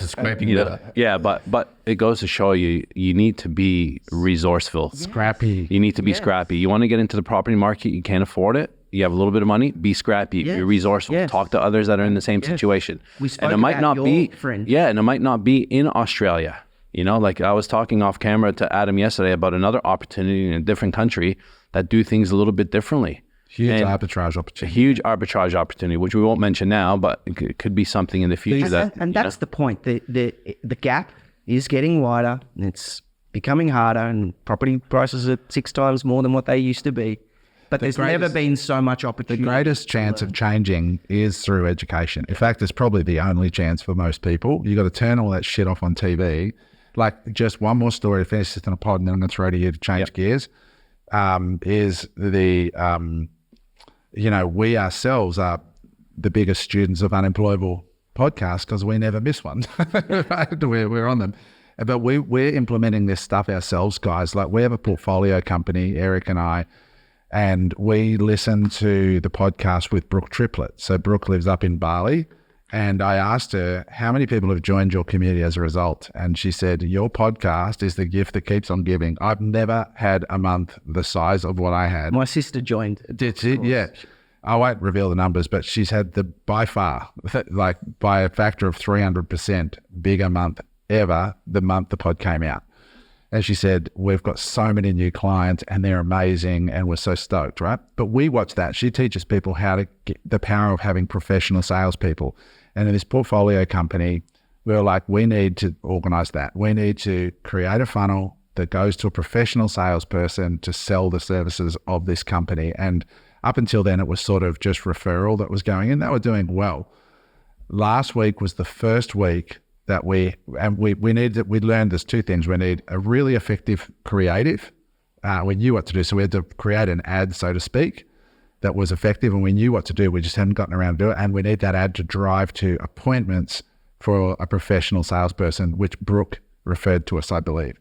Speaker 3: Scraping
Speaker 2: Yeah, but it goes to show you need to be resourceful.
Speaker 1: Scrappy.
Speaker 2: You need to be scrappy. You want to get into the property market, you can't afford it. You have a little bit of money, be scrappy, be resourceful, talk to others that are in the same situation.
Speaker 4: We spoke
Speaker 2: and it might not be
Speaker 4: friend.
Speaker 2: Yeah, and it might not be in Australia. Like I was talking off camera to Adam yesterday about another opportunity in a different country that do things a little bit differently.
Speaker 1: Huge arbitrage opportunity.
Speaker 2: A huge arbitrage opportunity, which we won't mention now, but it could be something in the future.
Speaker 4: And that's the point. The gap is getting wider, and it's becoming harder, and property prices are 6 times more than what they used to be. But there's never been so much opportunity.
Speaker 1: The greatest chance of changing is through education. In fact, it's probably the only chance for most people. You got to turn all that shit off on TV. Like, just one more story to finish this in a pod, and then I'm going to throw to you to change gears. Is the we ourselves are the biggest students of Unemployable podcast because we never miss one. We're on them. But we're implementing this stuff ourselves, guys. Like, we have a portfolio company, Eric and I, and we listen to the podcast with Brooke Triplett. So Brooke lives up in Bali, and I asked her, how many people have joined your community as a result? And she said, your podcast is the gift that keeps on giving. I've never had a month the size of what I had.
Speaker 4: My sister joined.
Speaker 1: Did she? Yeah. I won't reveal the numbers, but she's had by far, like by a factor of 300% bigger month ever the month the pod came out. And she said, we've got so many new clients and they're amazing and we're so stoked, right? But we watch that. She teaches people how to get the power of having professional salespeople. And in this portfolio company, we're like, we need to organize that. We need to create a funnel that goes to a professional salesperson to sell the services of this company. And up until then, it was sort of just referral that was going in. They were doing well. Last week was the first week that we learned there's 2 things. We need a really effective creative. We knew what to do. So we had to create an ad, so to speak, that was effective, and we knew what to do. We just hadn't gotten around to do it. And we need that ad to drive to appointments for a professional salesperson, which Brooke referred to us, I believe.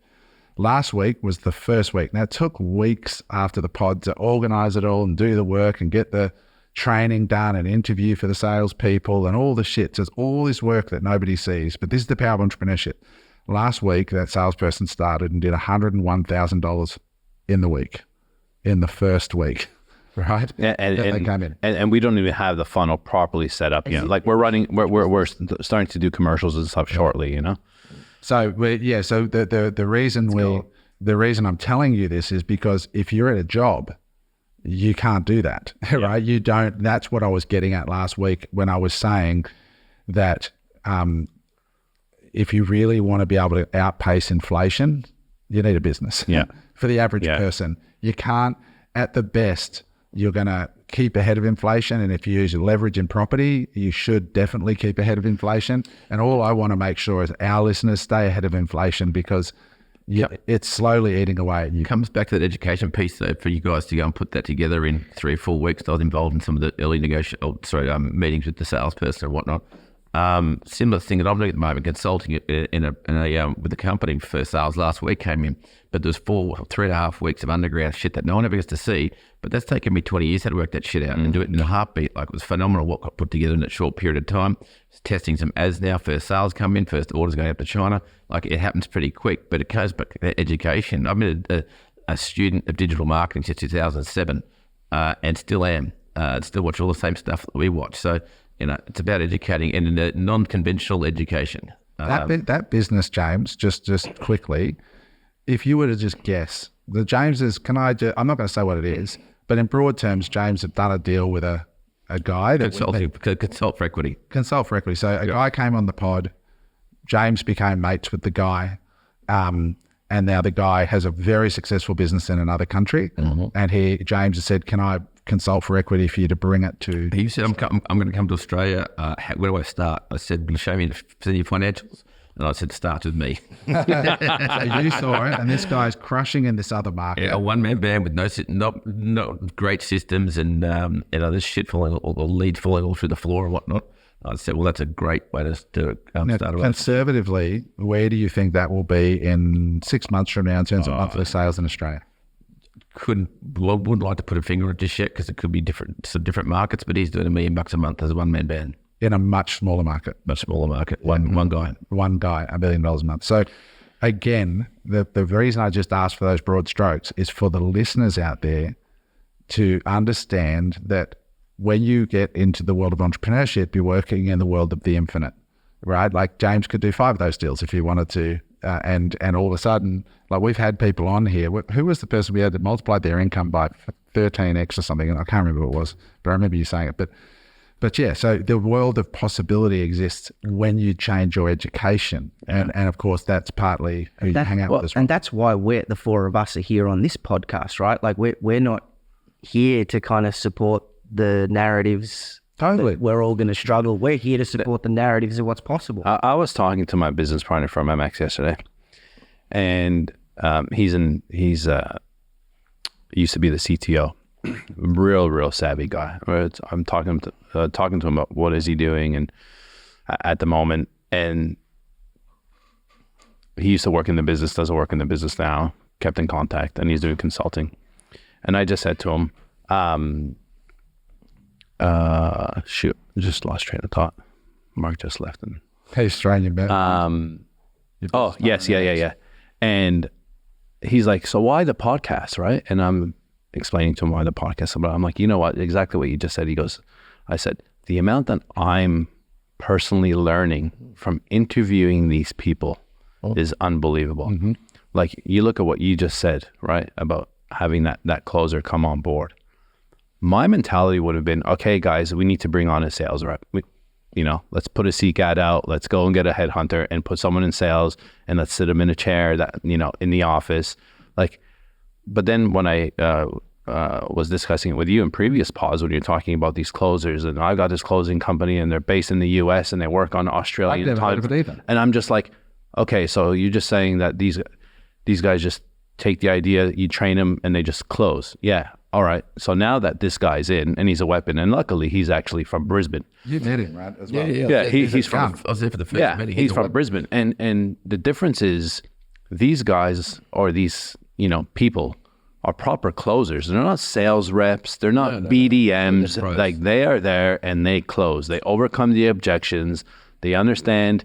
Speaker 1: Last week was the first week. Now, it took weeks after the pod to organize it all and do the work and get the training done and interview for the salespeople and all the shit. So there's all this work that nobody sees, but this is the power of entrepreneurship. Last week, that salesperson started and did $101,000 in the first week, right?
Speaker 2: And we don't even have the funnel properly set up yet. Like we're starting to do commercials and stuff shortly,
Speaker 1: So the reason I'm telling you this is because if you're at a job, you can't do that, right? You don't. That's what I was getting at last week when I was saying that if you really want to be able to outpace inflation, you need a business.
Speaker 2: Yeah.
Speaker 1: For the average person, you can't. At the best, you're going to keep ahead of inflation, and if you use your leverage in property, you should definitely keep ahead of inflation. And all I want to make sure is our listeners stay ahead of inflation because it's slowly eating away at you.
Speaker 3: Comes back to that education piece, though, for you guys to go and put that together in 3 or 4 weeks. I was involved in some of the early meetings with the salesperson and whatnot. Similar thing that I'm doing at the moment, consulting with the company for sales last week came in, but there's 3.5 weeks of underground shit that no one ever gets to see. But that's taken me 20 years how to work that shit out and do it in a heartbeat. Like, it was phenomenal what got put together in that short period of time. Testing some ads now, first sales come in, first orders going up to China. Like, it happens pretty quick, but it goes back to education. I've been a student of digital marketing since 2007 and still am. Still watch all the same stuff that we watch. So, it's about educating and in a non-conventional education.
Speaker 1: That business, James, just quickly, if you were to just guess, the Jameses, I'm not going to say what it is, but in broad terms, James have done a deal with a guy that
Speaker 3: consult for equity.
Speaker 1: Consult for equity. So a guy came on the pod, James became mates with the guy, and now the guy has a very successful business in another country. And James has said, "Can I consult for equity for you to bring it to?"
Speaker 3: He said, "I'm going to come to Australia. Where do I start?" I said, "Show me your financials." And I said, "Start with me."
Speaker 1: So you saw it, and this guy's crushing in this other market.
Speaker 3: Yeah, a one-man band with no great systems, and there's shit falling, or leads falling all through the floor and whatnot. I said, "Well, that's a great way to do it."
Speaker 1: Now, conservatively, where do you think that will be in 6 months from now in terms of monthly sales in Australia?
Speaker 3: Wouldn't like to put a finger on it just yet because it could be different markets. But he's doing $1 million a month as a one-man band.
Speaker 1: In a much smaller market.
Speaker 3: One guy.
Speaker 1: One guy, $1 million a month. So again, the reason I just asked for those broad strokes is for the listeners out there to understand that when you get into the world of entrepreneurship, you're working in the world of the infinite, right? Like James could do 5 of those deals if he wanted to. And all of a sudden, like we've had people on here, who was the person we had to multiply their income by 13x or something? And I can't remember what it was, but I remember you saying it. But yeah, so the world of possibility exists when you change your education. And of course, that's partly who you hang out with as well.
Speaker 4: And that's why the 4 of us are here on this podcast, right? Like we're not here to kind of support the narratives.
Speaker 1: Totally.
Speaker 4: We're all going to struggle. We're here to support the narratives of what's possible.
Speaker 2: I was talking to my business partner from MX yesterday, and he's used to be the CTO. Real savvy guy. I'm talking to him about what is he doing and at the moment, and he used to work in the business, doesn't work in the business now, kept in contact, and he's doing consulting. And I just said to him, shoot, I just lost train of thought. Mark just left and
Speaker 1: he's trying your best.
Speaker 2: Yeah. And he's like, "So why the podcast?" Right? And I'm explaining to him why the podcast, but I'm like, you know what, exactly what you just said. He goes, I said, the amount that I'm personally learning from interviewing these people is unbelievable. Like, you look at what you just said, right, about having that closer come on board. My mentality would have been, okay, guys, we need to bring on a sales rep. Let's put a seek ad out. Let's go and get a headhunter and put someone in sales, and let's sit them in a chair that, in the office. Like, but then when I was discussing it with you in previous pods, when you're talking about these closers, and I've got this closing company and they're based in the US and they work on Australian time. And I'm just like, okay, so you're just saying that these guys just take the idea, you train them and they just close. Yeah. All right. So now that this guy's in and he's a weapon, and luckily he's actually from Brisbane.
Speaker 1: You met him, right? As well.
Speaker 2: Yeah. He's from.
Speaker 3: I was there for the first meeting.
Speaker 2: He's from Brisbane, and the difference is these guys or these people are proper closers. They're not sales reps. They're not BDMs. Like, they are there and they close. They overcome the objections. They understand,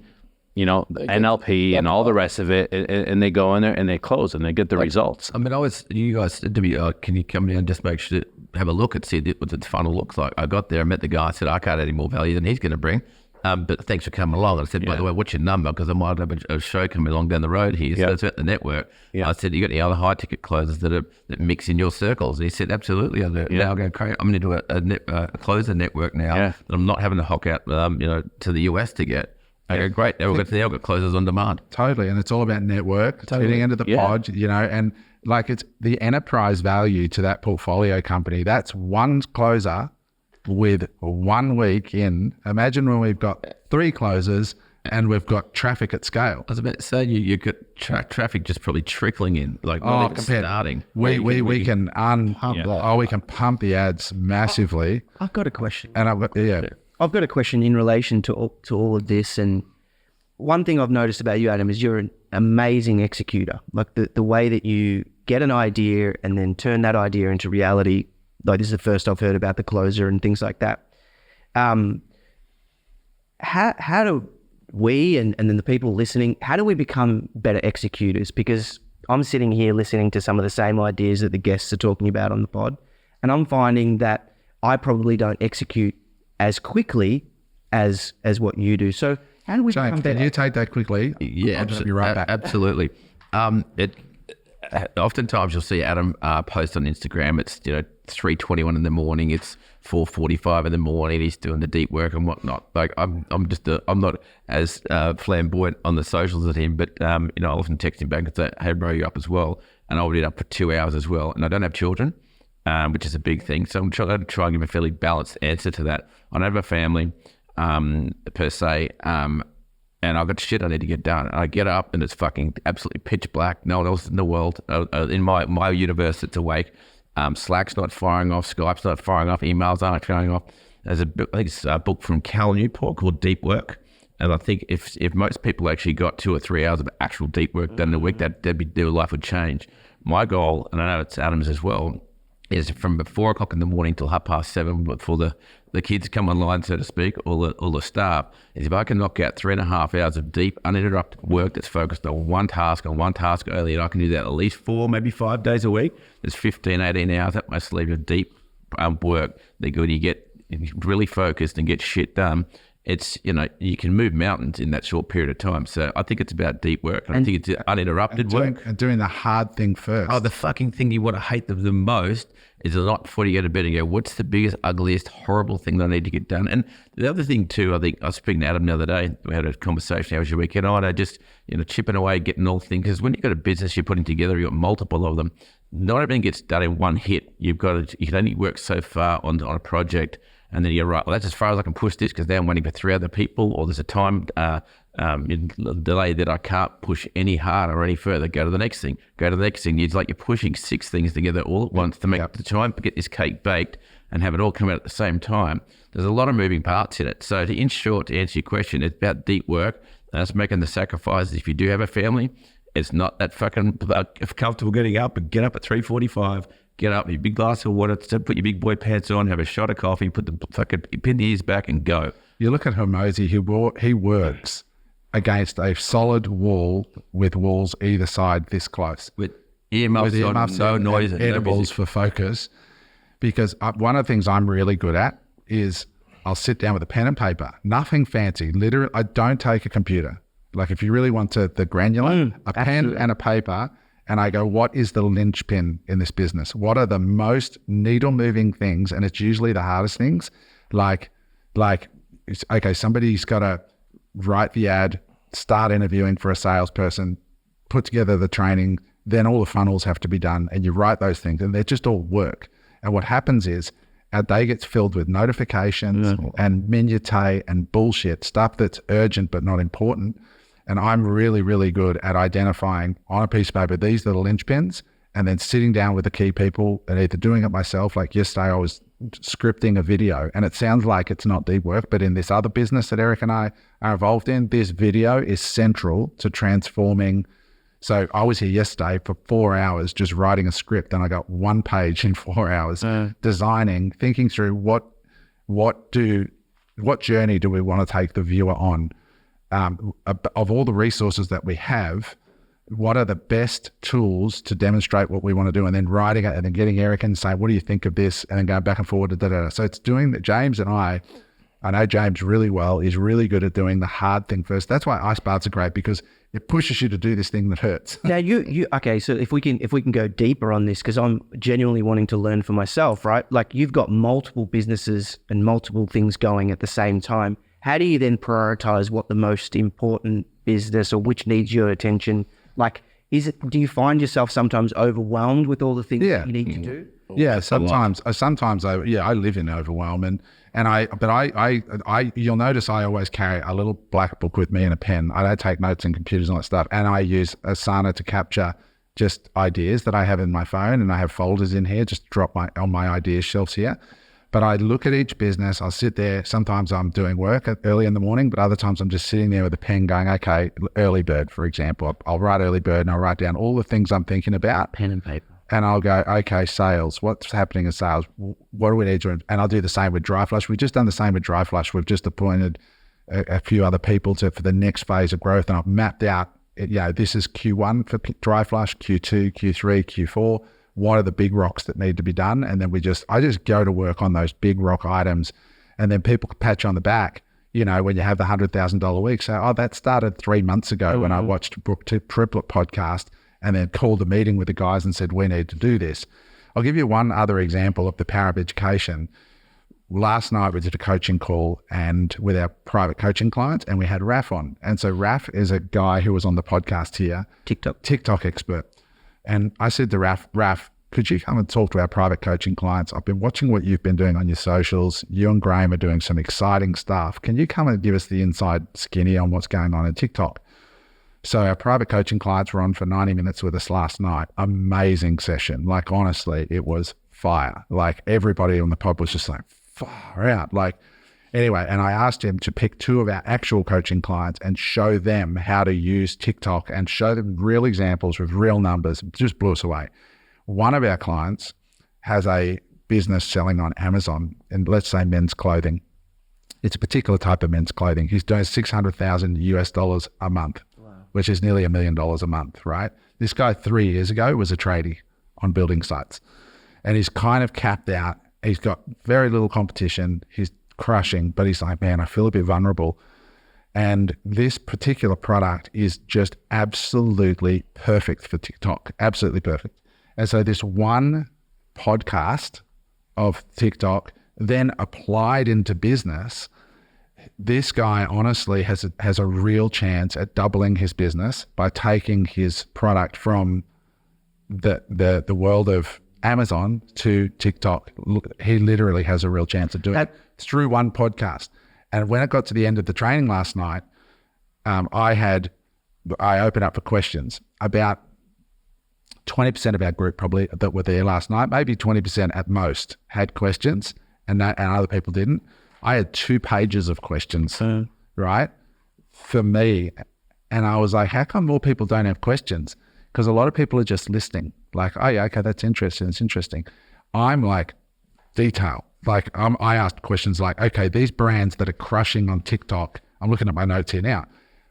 Speaker 2: NLP and all the rest of it, and they go in there and they close and they get the results.
Speaker 3: I mean, you guys said to me, "Can you come down and just make sure have a look and see what the funnel looks like?" I got there, I met the guy, I said, "I can't add any more value than he's going to bring. But thanks for coming along." And I said, "By the way, what's your number? Because I might have a show coming along down the road here." So it's about the network. I said, "You got any other high ticket closers that mix in your circles?" And he said, "Absolutely." Now I'm going crazy. I'm going to do a closer network now that I'm not having to hock out, to the US to get. I go, great. Now we've got closers on demand.
Speaker 1: Totally. And it's all about network, fitting into the pod, and like, it's the enterprise value to that portfolio company. That's one closer with 1 week in. Imagine when we've got 3 closers and we've got traffic at scale.
Speaker 3: I was about to say, you got traffic just probably trickling in, like not even starting.
Speaker 1: We can we can pump the ads massively.
Speaker 4: I've got a question.
Speaker 1: And
Speaker 4: I've got a question in relation to all of this. And one thing I've noticed about you, Adam, is you're an amazing executor. Like the way that you get an idea and then turn that idea into reality. Like this is the first I've heard about the closer and things like that. How do we and then the people listening, how do we become better executors? Because I'm sitting here listening to some of the same ideas that the guests are talking about on the pod, and I'm finding that I probably don't execute as quickly as what you do. So how do we become
Speaker 1: James,
Speaker 4: better?
Speaker 1: can you take that quickly?
Speaker 3: Yeah,
Speaker 1: I'll just be right back.
Speaker 3: Absolutely. Oftentimes you'll see Adam post on Instagram. It's 3:21 in the morning. It's 4:45 in the morning. He's doing the deep work and whatnot. Like I'm not as flamboyant on the socials as him, but I'll often text him back and say, "Hey, bro, you up as well?" And I'll be up for 2 hours as well. And I don't have children, which is a big thing. So I'm trying to try and give a fairly balanced answer to that. I don't have a family per se. And I've got shit I need to get done. And I get up and it's fucking absolutely pitch black. No one else in the world. In my universe, it's awake. Slack's not firing off. Skype's not firing off. Emails aren't firing off. There's I think it's a book from Cal Newport called Deep Work. And I think if most people actually got 2 or 3 hours of actual deep work done in a week, their life would change. My goal, and I know it's Adam's as well, is from 4 o'clock in the morning till 7:30 before the kids come online, so to speak, or the staff, is if I can knock out 3.5 hours of deep, uninterrupted work that's focused on one task only, and I can do that at least 4, maybe 5 days a week, there's 15, 18 hours up my sleeve of deep work. They're good. You get really focused and get shit done. It's, you can move mountains in that short period of time. So I think it's about deep work. I think it's uninterrupted work.
Speaker 1: And doing the hard thing first.
Speaker 3: Oh, the fucking thing you want to hate the most is the night before you go to bed and go, what's the biggest, ugliest, horrible thing that I need to get done? And the other thing too, I think I was speaking to Adam the other day. We had a conversation. How was your weekend? Oh, and just, chipping away, getting all things. Because when you've got a business you're putting together, you've got multiple of them. Not everything gets done in one hit. You can only work so far on a project. And then you're right, well, that's as far as I can push this because now I'm waiting for 3 other people, or there's a time delay that I can't push any harder or any further. Go to the next thing. It's like you're pushing 6 things together all at once to try and get this cake baked and have it all come out at the same time. There's a lot of moving parts in it. So in short, to answer your question, it's about deep work. And that's making the sacrifices. If you do have a family, it's not that fucking comfortable getting up, but get up at 3:45. Get up, your big glass of water, put your big boy pants on, have a shot of coffee, put the fucking pin the ears back and go.
Speaker 1: You look at Hormozy, he works against a solid wall with walls either side this close.
Speaker 3: With earmuffs on, no noise. And
Speaker 1: edibles for focus. Because one of the things I'm really good at is I'll sit down with a pen and paper, nothing fancy. Literally, I don't take a computer. Like if you really want the granular, pen and a paper, and I go, what is the linchpin in this business? What are the most needle-moving things? And it's usually the hardest things. Like, okay, somebody's got to write the ad, start interviewing for a salesperson, put together the training, then all the funnels have to be done, and you write those things, and they just all work. And what happens is our day gets filled with notifications and minutiae and bullshit, stuff that's urgent but not important. And I'm really, really good at identifying on a piece of paper, these are the linchpins, and then sitting down with the key people and either doing it myself. Like yesterday, I was scripting a video and it sounds like it's not deep work, but in this other business that Eric and I are involved in, this video is central to transforming. So I was here yesterday for 4 hours just writing a script, and I got 1 page in 4 hours, designing, thinking through what journey do we want to take the viewer on? Of all the resources that we have, what are the best tools to demonstrate what we want to do, and then writing it and then getting Eric and saying, what do you think of this? And then going back and forward. So it's doing that. James and I know James really well. He's really good at doing the hard thing first. That's why ice baths are great, because it pushes you to do this thing that hurts.
Speaker 4: Now okay. So if we can go deeper on this, because I'm genuinely wanting to learn for myself, right? Like you've got multiple businesses and multiple things going at the same time. How do you then prioritize what the most important business or which needs your attention? Like, do you find yourself sometimes overwhelmed with all the things that you need to do?
Speaker 1: Yeah, sometimes I live in overwhelm, and you'll notice I always carry a little black book with me and a pen. I don't take notes in computers and all that stuff, and I use Asana to capture just ideas that I have in my phone, and I have folders in here, just drop on my ideas shelves here. But I look at each business, I'll sit there. Sometimes I'm doing work early in the morning, but other times I'm just sitting there with a pen going, okay, early bird, for example. I'll write early bird and I'll write down all the things I'm thinking about.
Speaker 4: Pen and paper.
Speaker 1: And I'll go, okay, sales. What's happening in sales? What do we need to do? And I'll do the same with Dry Flush. We've just done the same with Dry Flush. We've just appointed a few other people for the next phase of growth. And I've mapped out, this is Q1 for Dry Flush, Q2, Q3, Q4. What are the big rocks that need to be done? And then I just go to work on those big rock items. And then people can pat you on the back, when you have the $100,000 week. So, that started 3 months ago when I watched Brooke Triplet podcast and then called a meeting with the guys and said, we need to do this. I'll give you one other example of the power of education. Last night we did a coaching call and with our private coaching clients, and we had Raf on. And so Raf is a guy who was on the podcast here, TikTok expert. And I said to Raf, could you come and talk to our private coaching clients? I've been watching what you've been doing on your socials. You and Graham are doing some exciting stuff. Can you come and give us the inside skinny on what's going on in TikTok? So our private coaching clients were on for 90 minutes with us last night. Amazing session. Like, honestly, it was fire. Like, everybody on the pod was just like, far out. Like, anyway, and I asked him to pick 2 of our actual coaching clients and show them how to use TikTok and show them real examples with real numbers. It just blew us away. One of our clients has a business selling on Amazon, and let's say men's clothing. It's a particular type of men's clothing. He's doing $600,000 a month. Which is nearly $1 million a month, right? This guy 3 years ago was a tradie on building sites, and he's kind of capped out. He's got very little competition. He's crushing, but he's like, man, I feel a bit vulnerable. And this particular product is just absolutely perfect for TikTok, absolutely perfect. And so this one podcast of TikTok then applied into business, this guy honestly has a real chance at doubling his business by taking his product from the world of Amazon to TikTok. Look, he literally has a real chance of doing it through one podcast. And when it got to the end of the training last night, I opened up for questions. About 20% of our group probably that were there last night, maybe 20% at most, had questions, and other people didn't. I had 2 pages of questions, right, for me. And I was like, how come more people don't have questions? Because a lot of people are just listening. Like, oh yeah, okay, that's interesting. It's interesting. I'm like, detail. Like, I asked questions like, okay, these brands that are crushing on TikTok, I'm looking at my notes here now.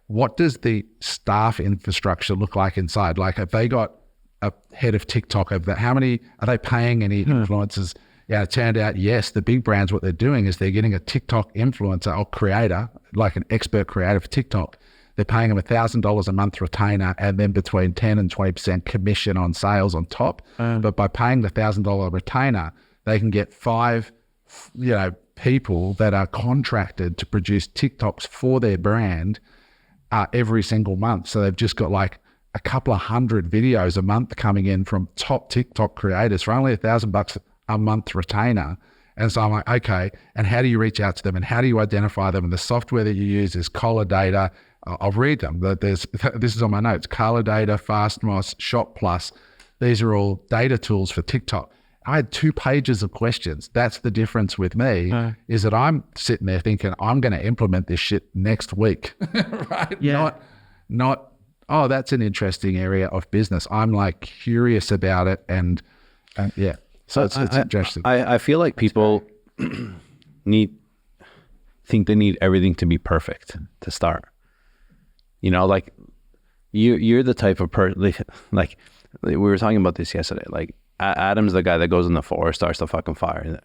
Speaker 1: What does the staff infrastructure look like inside? Like, have they got a head of TikTok? How many, are they paying any influencers? Yeah, it turned out, yes, the big brands, what they're doing is they're getting a TikTok influencer or creator, like an expert creator for TikTok. They're paying them $1,000 a month retainer and then between 10 and 20% commission on sales on top. But by paying the $1,000 retainer, they can get 5, people that are contracted to produce TikToks for their brand every single month. So they've just got like a couple of 100 videos a month coming in from top TikTok creators for only $1,000 a month retainer. And so I'm like, okay, and how do you reach out to them and how do you identify them? And the software that you use is Collar Data. I'll read them. This is on my notes. Collar Data, FastMoss, Shop Plus. These are all data tools for TikTok. I had 2 pages of questions. That's the difference with me, is that I'm sitting there thinking, I'm going to implement this shit next week, right?
Speaker 4: Yeah.
Speaker 1: Not, oh, that's an interesting area of business. I'm like curious about it and yeah. So it's interesting.
Speaker 2: I feel like people think they need everything to be perfect to start. Like you're the type of person, like we were talking about this yesterday, like Adam's the guy that goes in the 4, starts the fucking fire,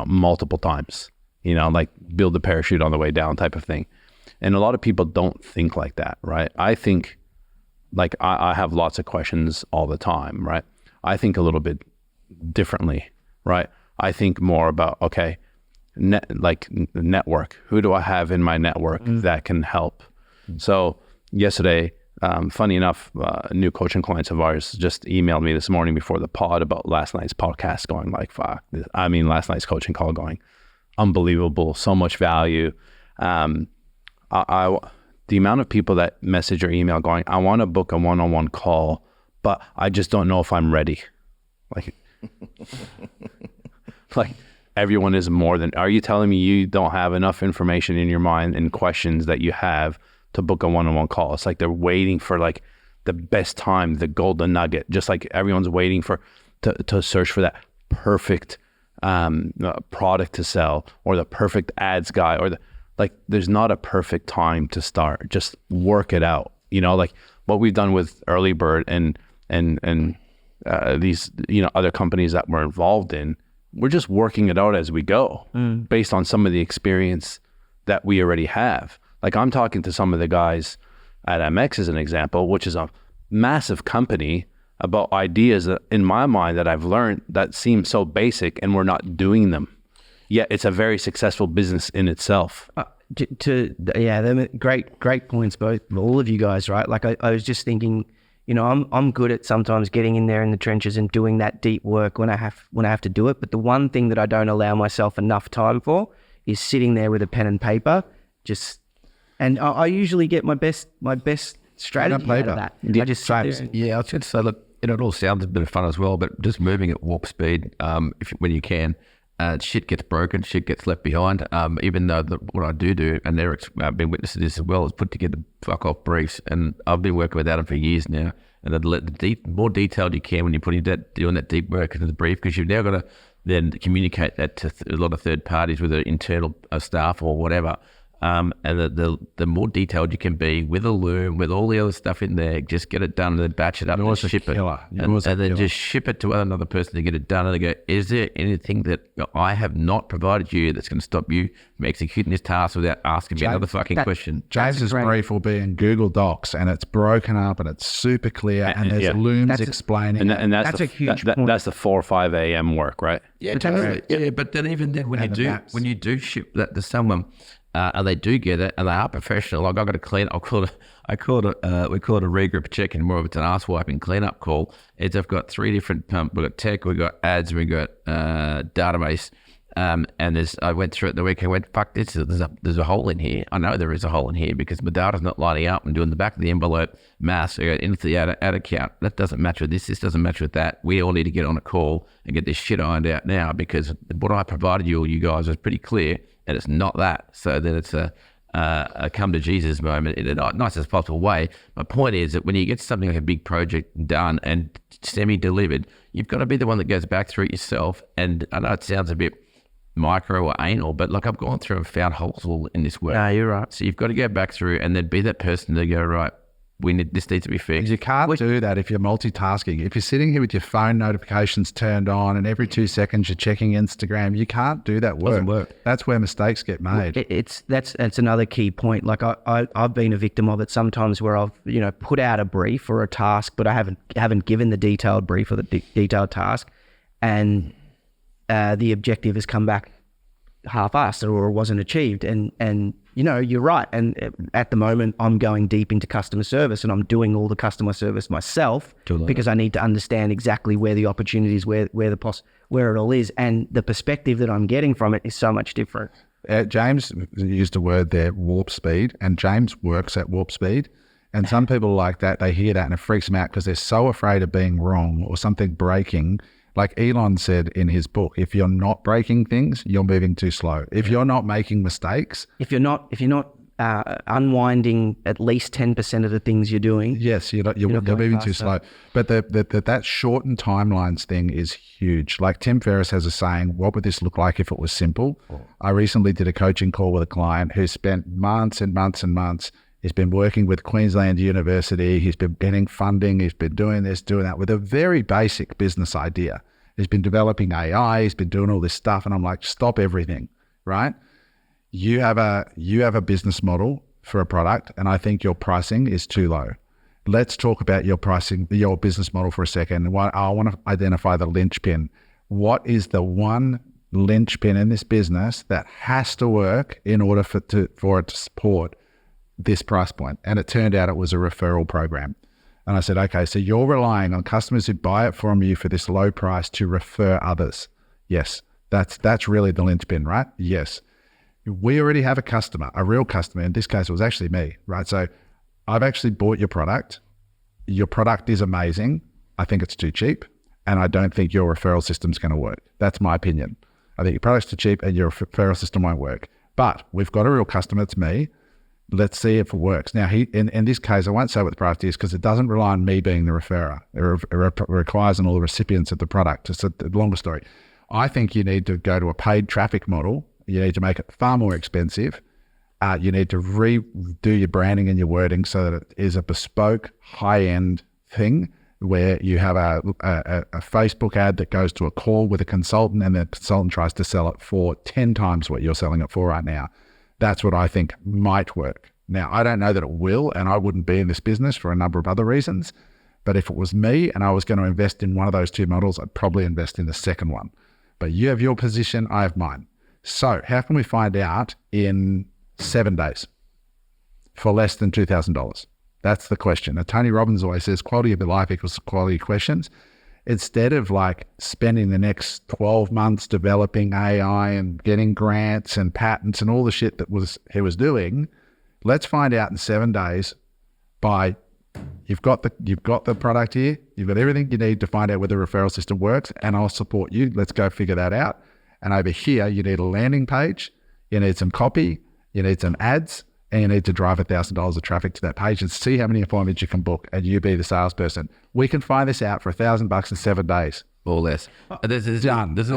Speaker 2: multiple times, like build a parachute on the way down type of thing. And a lot of people don't think like that, right? I think like I have lots of questions all the time, right? I think a little bit differently, right? I think more about, okay, network. Who do I have in my network that can help? So yesterday, funny enough, new coaching clients of ours just emailed me this morning before the pod about last night's podcast going like, fuck. Last night's coaching call going unbelievable, so much value. The amount of people that message or email going, I want to book a one-on-one call, but I just don't know if I'm ready. Like everyone is more than, are you telling me you don't have enough information in your mind and questions that you have to book a one-on-one call? It's like they're waiting for like the best time, the golden nugget, just like everyone's waiting for to search for that perfect product to sell, or the perfect ads guy, or there's not a perfect time to start. Just work it out. Like what we've done with Early Bird and these other companies that we're involved in, we're just working it out as we go, based on some of the experience that we already have. Like I'm talking to some of the guys at MX as an example, which is a massive company, about ideas that in my mind that I've learned that seem so basic, and we're not doing them. Yet it's a very successful business in itself.
Speaker 4: They're great points, all of you guys, right? Like I was just thinking, I'm good at sometimes getting in there in the trenches and doing that deep work when I have to do it. But the one thing that I don't allow myself enough time for is sitting there with a pen and paper. And I usually get my best strategy out of that.
Speaker 3: Yeah,
Speaker 4: I just sit there
Speaker 3: I was going to say, look, it all sounds a bit of fun as well, but just moving at warp speed, when you can. Shit gets broken, shit gets left behind. Even though what I do, and Eric's been witness to this as well, is put together fuck off briefs. And I've been working with Adam for years now. And the more detailed you can when you're doing that deep work into the brief, because you've now got to then communicate that to a lot of third parties, whether internal staff or whatever. And the more detailed you can be with a loom, with all the other stuff in there, just get it done and then batch it up and ship it. And then just ship it to another person to get it done. And they go, is there anything that I have not provided you that's going to stop you from executing this task without asking me another fucking question?
Speaker 1: James's brief will be in Google Docs, and it's broken up and it's super clear, and there's looms explaining.
Speaker 2: And that's a huge point. That's the 4 or 5 a.m. work, right?
Speaker 3: Yeah, totally. Yeah, but then even then, when you do ship that to someone, and they do get it, and they are professional. Like I got to clean. We call it a regroup check, and more of it's an ass wiping cleanup call. I've got 3 different. We've got tech, we've got ads, we've got database. And I went through it the week. I went, fuck this. There's a hole in here. I know there is a hole in here because my data's not lining up and doing the back of the envelope mass. I go into the ad account. That doesn't match with this. This doesn't match with that. We all need to get on a call and get this shit ironed out now, because what I provided you guys was pretty clear, and it's not that. So then it's a come to Jesus moment in a nicest possible way. My point is that when you get something like a big project done and semi-delivered, you've got to be the one that goes back through it yourself. And I know it sounds a bit micro or anal, but like I've gone through and found holes all in this work.
Speaker 4: No, you're right.
Speaker 3: So you've got to go back through and then be that person to go, right, this needs to be fixed.
Speaker 1: You can't do that if you're multitasking. If you're sitting here with your phone notifications turned on and every 2 seconds you're checking Instagram, you can't do that work.
Speaker 3: Doesn't work.
Speaker 1: That's where mistakes get made.
Speaker 4: That's another key point. Like I've been a victim of it sometimes, where I've put out a brief or a task, but I haven't given the detailed brief or the detailed task, and the objective has come back half-assed or wasn't achieved. And you're right. And at the moment, I'm going deep into customer service, and I'm doing all the customer service myself because I need to understand exactly where the opportunities, where it all is, and the perspective that I'm getting from it is so much different.
Speaker 1: James used a word there, warp speed, and James works at warp speed. And some people like that, they hear that and it freaks them out because they're so afraid of being wrong or something breaking. Like Elon said in his book, if you're not breaking things, you're moving too slow. If you're not making mistakes,
Speaker 4: if you're not unwinding at least 10% of the things you're doing,
Speaker 1: yes, you're moving too slow. But that shortened timelines thing is huge. Like Tim Ferriss has a saying, what would this look like if it was simple? I recently did a coaching call with a client who spent months and months and months. He's been working with Queensland University. He's been getting funding. He's been doing this, doing that with a very basic business idea. He's been developing AI. He's been doing all this stuff. And I'm like, stop everything, right? You have a business model for a product, and I think your pricing is too low. Let's talk about your pricing, your business model for a second. I want to identify the linchpin. What is the one linchpin in this business that has to work in order for it to support this price point? And it turned out it was a referral program. And I said, okay, so you're relying on customers who buy it from you for this low price to refer others. Yes, that's really the linchpin, right? Yes. We already have a customer, a real customer. In this case, it was actually me, right? So I've actually bought your product. Your product is amazing. I think it's too cheap, and I don't think your referral system's going to work. That's my opinion. I think your product's too cheap and your referral system won't work. But we've got a real customer, it's me. Let's see if it works. Now, in this case, I won't say what the product is because it doesn't rely on me being the referrer. It requires on all the recipients of the product. It's a longer story. I think you need to go to a paid traffic model. You need to make it far more expensive. You need to redo your branding and your wording so that it is a bespoke, high-end thing where you have a Facebook ad that goes to a call with a consultant and the consultant tries to sell it for 10 times what you're selling it for right now. That's what I think might work. Now, I don't know that it will, and I wouldn't be in this business for a number of other reasons. But if it was me and I was going to invest in one of those two models, I'd probably invest in the second one. But you have your position, I have mine. So how can we find out in 7 days for less than $2,000? That's the question. Now, Tony Robbins always says quality of your life equals quality questions. Instead of like spending the next 12 months developing AI and getting grants and patents and all the shit that he was doing, let's find out in 7 days by you've got the product here, you've got everything you need to find out whether the referral system works, and I'll support you. Let's go figure that out. And over here, you need a landing page, you need some copy, you need some ads, and you need to drive $1,000 of traffic to that page and see how many appointments you can book, and you be the salesperson. We can find this out for $1,000 in 7 days.
Speaker 3: Or less. There's
Speaker 1: Done.
Speaker 3: There's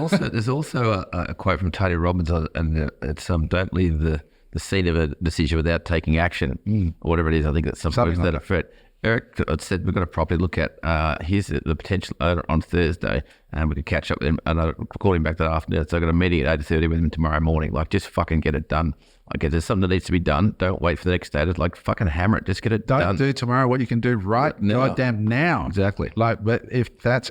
Speaker 3: also a quote from Tony Robbins, and it's don't leave the scene of a decision without taking action, or whatever it is. I think that's something to that effect. Eric said we've got to properly look at here's the potential owner on Thursday, and we could catch up with him. And I called him back that afternoon, so I've got a meeting at 8:30 with him tomorrow morning. Like, just fucking get it done. Like, if there's something that needs to be done, don't wait for the next day. Just like fucking hammer it. Just get it done.
Speaker 1: Don't do tomorrow what you can do right goddamn now.
Speaker 3: Exactly.
Speaker 1: Like, but if that's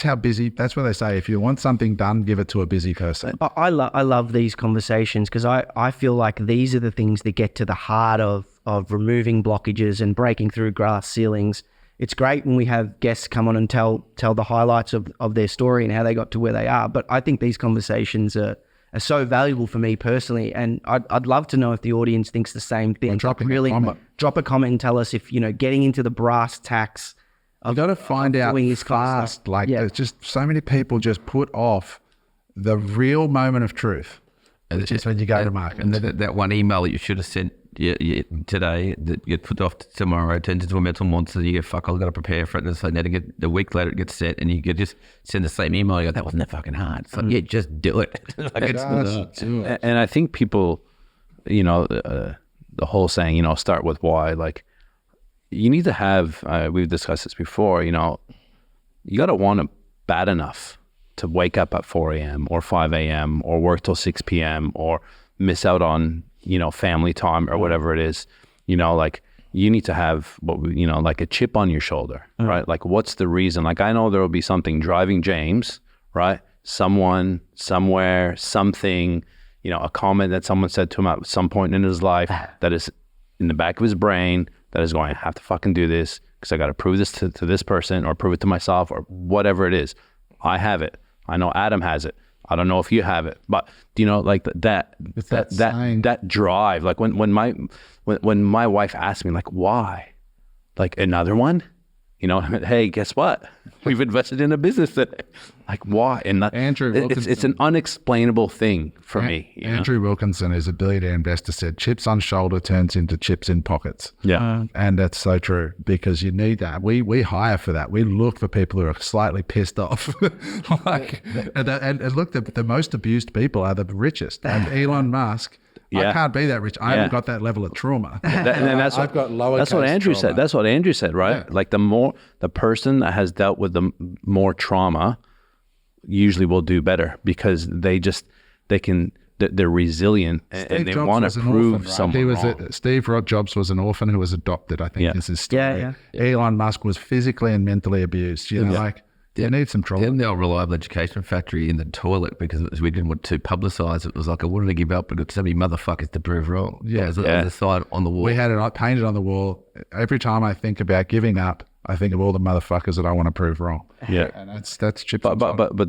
Speaker 1: how busy. That's what they say. If you want something done, give it to a busy person.
Speaker 4: I love these conversations because I feel like these are the things that get to the heart of removing blockages and breaking through glass ceilings. It's great when we have guests come on and tell the highlights of their story and how they got to where they are. But I think these conversations are so valuable for me personally, and I'd love to know if the audience thinks the same thing.
Speaker 1: Drop a
Speaker 4: comment and tell us if, getting into the brass tacks.
Speaker 1: I've got to find out fast. There's just so many people just put off the real moment of truth.
Speaker 3: And
Speaker 1: it's just when you go to market.
Speaker 3: And that one email that you should have sent today that you put off to tomorrow turns into a mental monster. You go, fuck, I've got to prepare for it. And so then a week later it gets sent, and you could just send the same email. You go, that wasn't that fucking hard. It's like, just do it.
Speaker 2: And I think people, the whole saying, start with why. Like, you need to have, we've discussed this before, you got to want it bad enough to wake up at 4 a.m. or 5 a.m. or work till 6 p.m. or miss out on, family time or whatever it is. Like, you need to have like a chip on your shoulder, right? Like, what's the reason? Like, I know there will be something driving James, right? Someone, somewhere, something, a comment that someone said to him at some point in his life that is in the back of his brain that is going, I have to fucking do this because I got to prove this to this person or prove it to myself or whatever it is. I have it. I know Adam has it. I don't know if you have it, but like that drive, like when my wife asked me, like, why, like, another one, hey, guess what? We've invested in a business today. Like, why? And
Speaker 1: Andrew Wilkinson,
Speaker 2: it's an unexplainable thing for me.
Speaker 1: Andrew Wilkinson is a billionaire investor, said chips on shoulder turns into chips in pockets.
Speaker 2: Yeah.
Speaker 1: And that's so true because you need that. We hire for that. We look for people who are slightly pissed off. And look, the most abused people are the richest. And Elon Musk, I can't be that rich. I haven't got that level of trauma. I've got lower.
Speaker 2: That's what Andrew
Speaker 1: trauma.
Speaker 2: said. That's what Andrew said, right?
Speaker 1: Yeah.
Speaker 2: Like, the person that has dealt with the more trauma usually will do better because they're resilient and they want to prove someone wrong.
Speaker 1: Steve Jobs was an orphan who was adopted, I think is his story.
Speaker 4: Yeah.
Speaker 1: Elon Musk was physically and mentally abused. You need some trauma.
Speaker 3: In the old Reliable Education Factory in the toilet because we didn't want to publicise it. It was like, I wanted to give up, but got so many motherfuckers to prove wrong.
Speaker 1: Yeah.
Speaker 3: There's a sign on the wall.
Speaker 1: We had it painted on the wall. Every time I think about giving up, I think of all the motherfuckers that I want to prove wrong.
Speaker 2: Yeah.
Speaker 1: And that's chips.
Speaker 2: But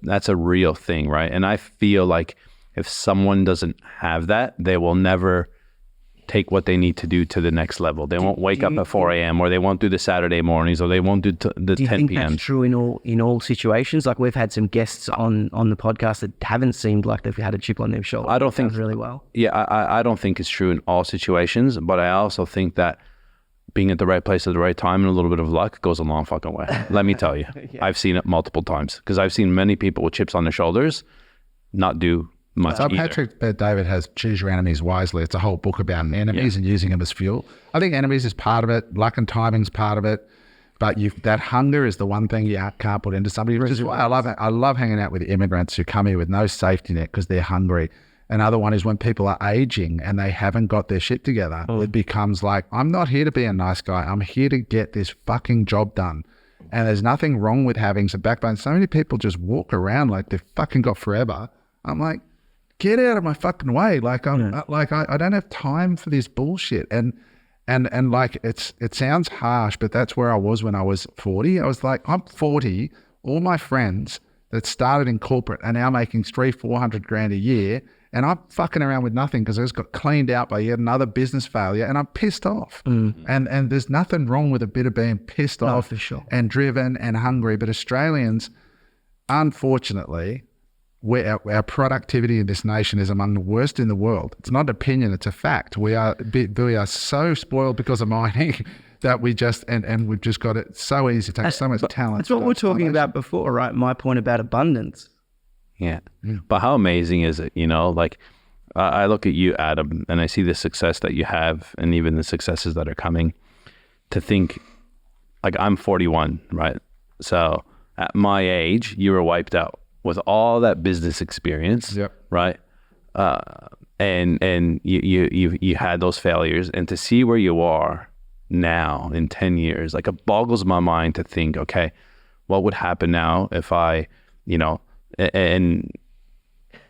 Speaker 2: that's a real thing, right? And I feel like if someone doesn't have that, they will never take what they need to do to the next level. They won't wake up at 4 a.m. or they won't do the Saturday mornings or they won't do the 10
Speaker 4: Do you think
Speaker 2: p.m.
Speaker 4: that's true in all situations? Like we've had some guests on the podcast that haven't seemed like they've had a chip on their shoulder.
Speaker 2: I don't think
Speaker 4: really well.
Speaker 2: Yeah, I don't think it's true in all situations, but I also think that being at the right place at the right time and a little bit of luck goes a long fucking way. Let me tell you. I've seen it multiple times because I've seen many people with chips on their shoulders not do much
Speaker 1: So
Speaker 2: either.
Speaker 1: Patrick David has Choose Your Enemies Wisely. It's a whole book about enemies and using them as fuel. I think enemies is part of it. Luck and timing's part of it. But that hunger is the one thing you can't put into somebody. Which is why I love hanging out with immigrants who come here with no safety net because they're hungry. Another one is when people are aging and they haven't got their shit together. It becomes like, I'm not here to be a nice guy. I'm here to get this fucking job done. And there's nothing wrong with having some backbone. So many people just walk around like they've fucking got forever. I'm like, get out of my fucking way. Like I don't have time for this bullshit. And like it sounds harsh, but that's where I was when I was 40. I was like, I'm 40. All my friends that started in corporate are now making $300,000-$400,000 grand a year. And I'm fucking around with nothing because I just got cleaned out by yet another business failure and I'm pissed off. And there's nothing wrong with a bit of being pissed off
Speaker 4: for sure.
Speaker 1: and driven and hungry. But Australians, unfortunately, our productivity in this nation is among the worst in the world. It's not an opinion, it's a fact. We are so spoiled because of mining that we just, and we've just got it so easy to take so much talent.
Speaker 4: That's what we were talking about before, right? My point about abundance.
Speaker 2: Yeah. But how amazing is it, like I look at you, Adam, and I see the success that you have and even the successes that are coming. To think, like I'm 41, right? So at my age, you were wiped out with all that business experience, right? And you had those failures, and to see where you are now in 10 years, like it boggles my mind to think, okay, what would happen now if I, and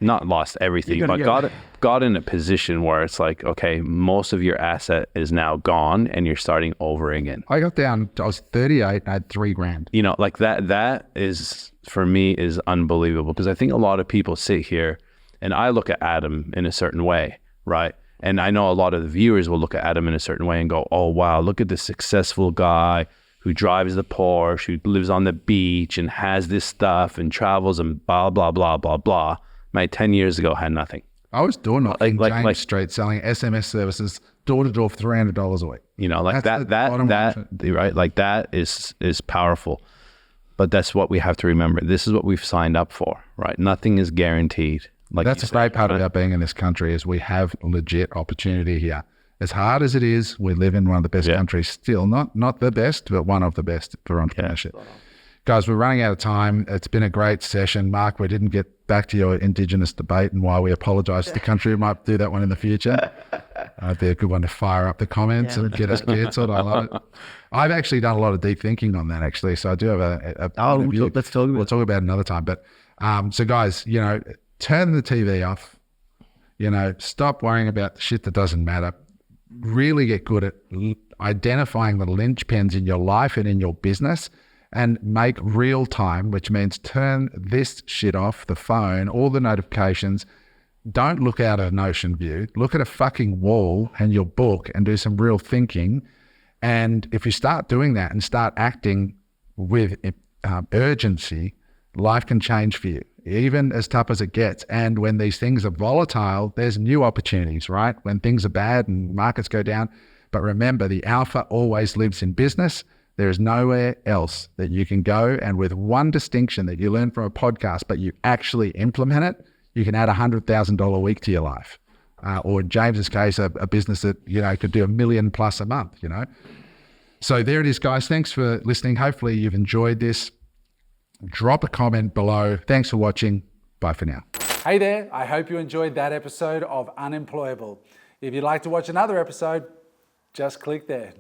Speaker 2: not lost everything, but got in a position where it's like, okay, most of your asset is now gone and you're starting over again.
Speaker 1: I got down, I was 38 and I had $3,000.
Speaker 2: Like that is, for me, is unbelievable because I think a lot of people sit here and I look at Adam in a certain way, right? And I know a lot of the viewers will look at Adam in a certain way and go, oh, wow, look at this successful guy who drives the Porsche, who lives on the beach and has this stuff and travels and blah, blah, blah, blah, blah. Mate, 10 years ago, had nothing.
Speaker 1: I was doing it in James Street selling SMS services door to door for $300 a week. That right? Like that is powerful. But that's what we have to remember. This is what we've signed up for, right? Nothing is guaranteed. Like that's a great part about being in this country is we have legit opportunity here. As hard as it is, we live in one of the best countries still. Not the best, but one of the best for entrepreneurship. Yeah. Guys, we're running out of time. It's been a great session. Mark, we didn't get back to your Indigenous debate and why we apologise to the country. We might do that one in the future. It'd be a good one to fire up the comments and get us cancelled. I love it. I've actually done a lot of deep thinking on that, actually. So I do have let's talk about it. We'll talk about it another time. But so guys, turn the TV off. Stop worrying about the shit that doesn't matter. Really get good at identifying the linchpins in your life and in your business and make real time, which means turn this shit off, the phone, all the notifications. Don't look out of an ocean view. Look at a fucking wall and your book and do some real thinking. And if you start doing that and start acting with urgency, life can change for you, even as tough as it gets. And when these things are volatile, there's new opportunities, right? When things are bad and markets go down. But remember, the alpha always lives in business. There is nowhere else that you can go. And with one distinction that you learn from a podcast, but you actually implement it, you can add $100,000 a week to your life. Or in James's case, a business that, could do $1 million plus a month, So there it is, guys. Thanks for listening. Hopefully you've enjoyed this. Drop a comment below. Thanks for watching. Bye for now. Hey there. I hope you enjoyed that episode of Unemployable. If you'd like to watch another episode, just click there.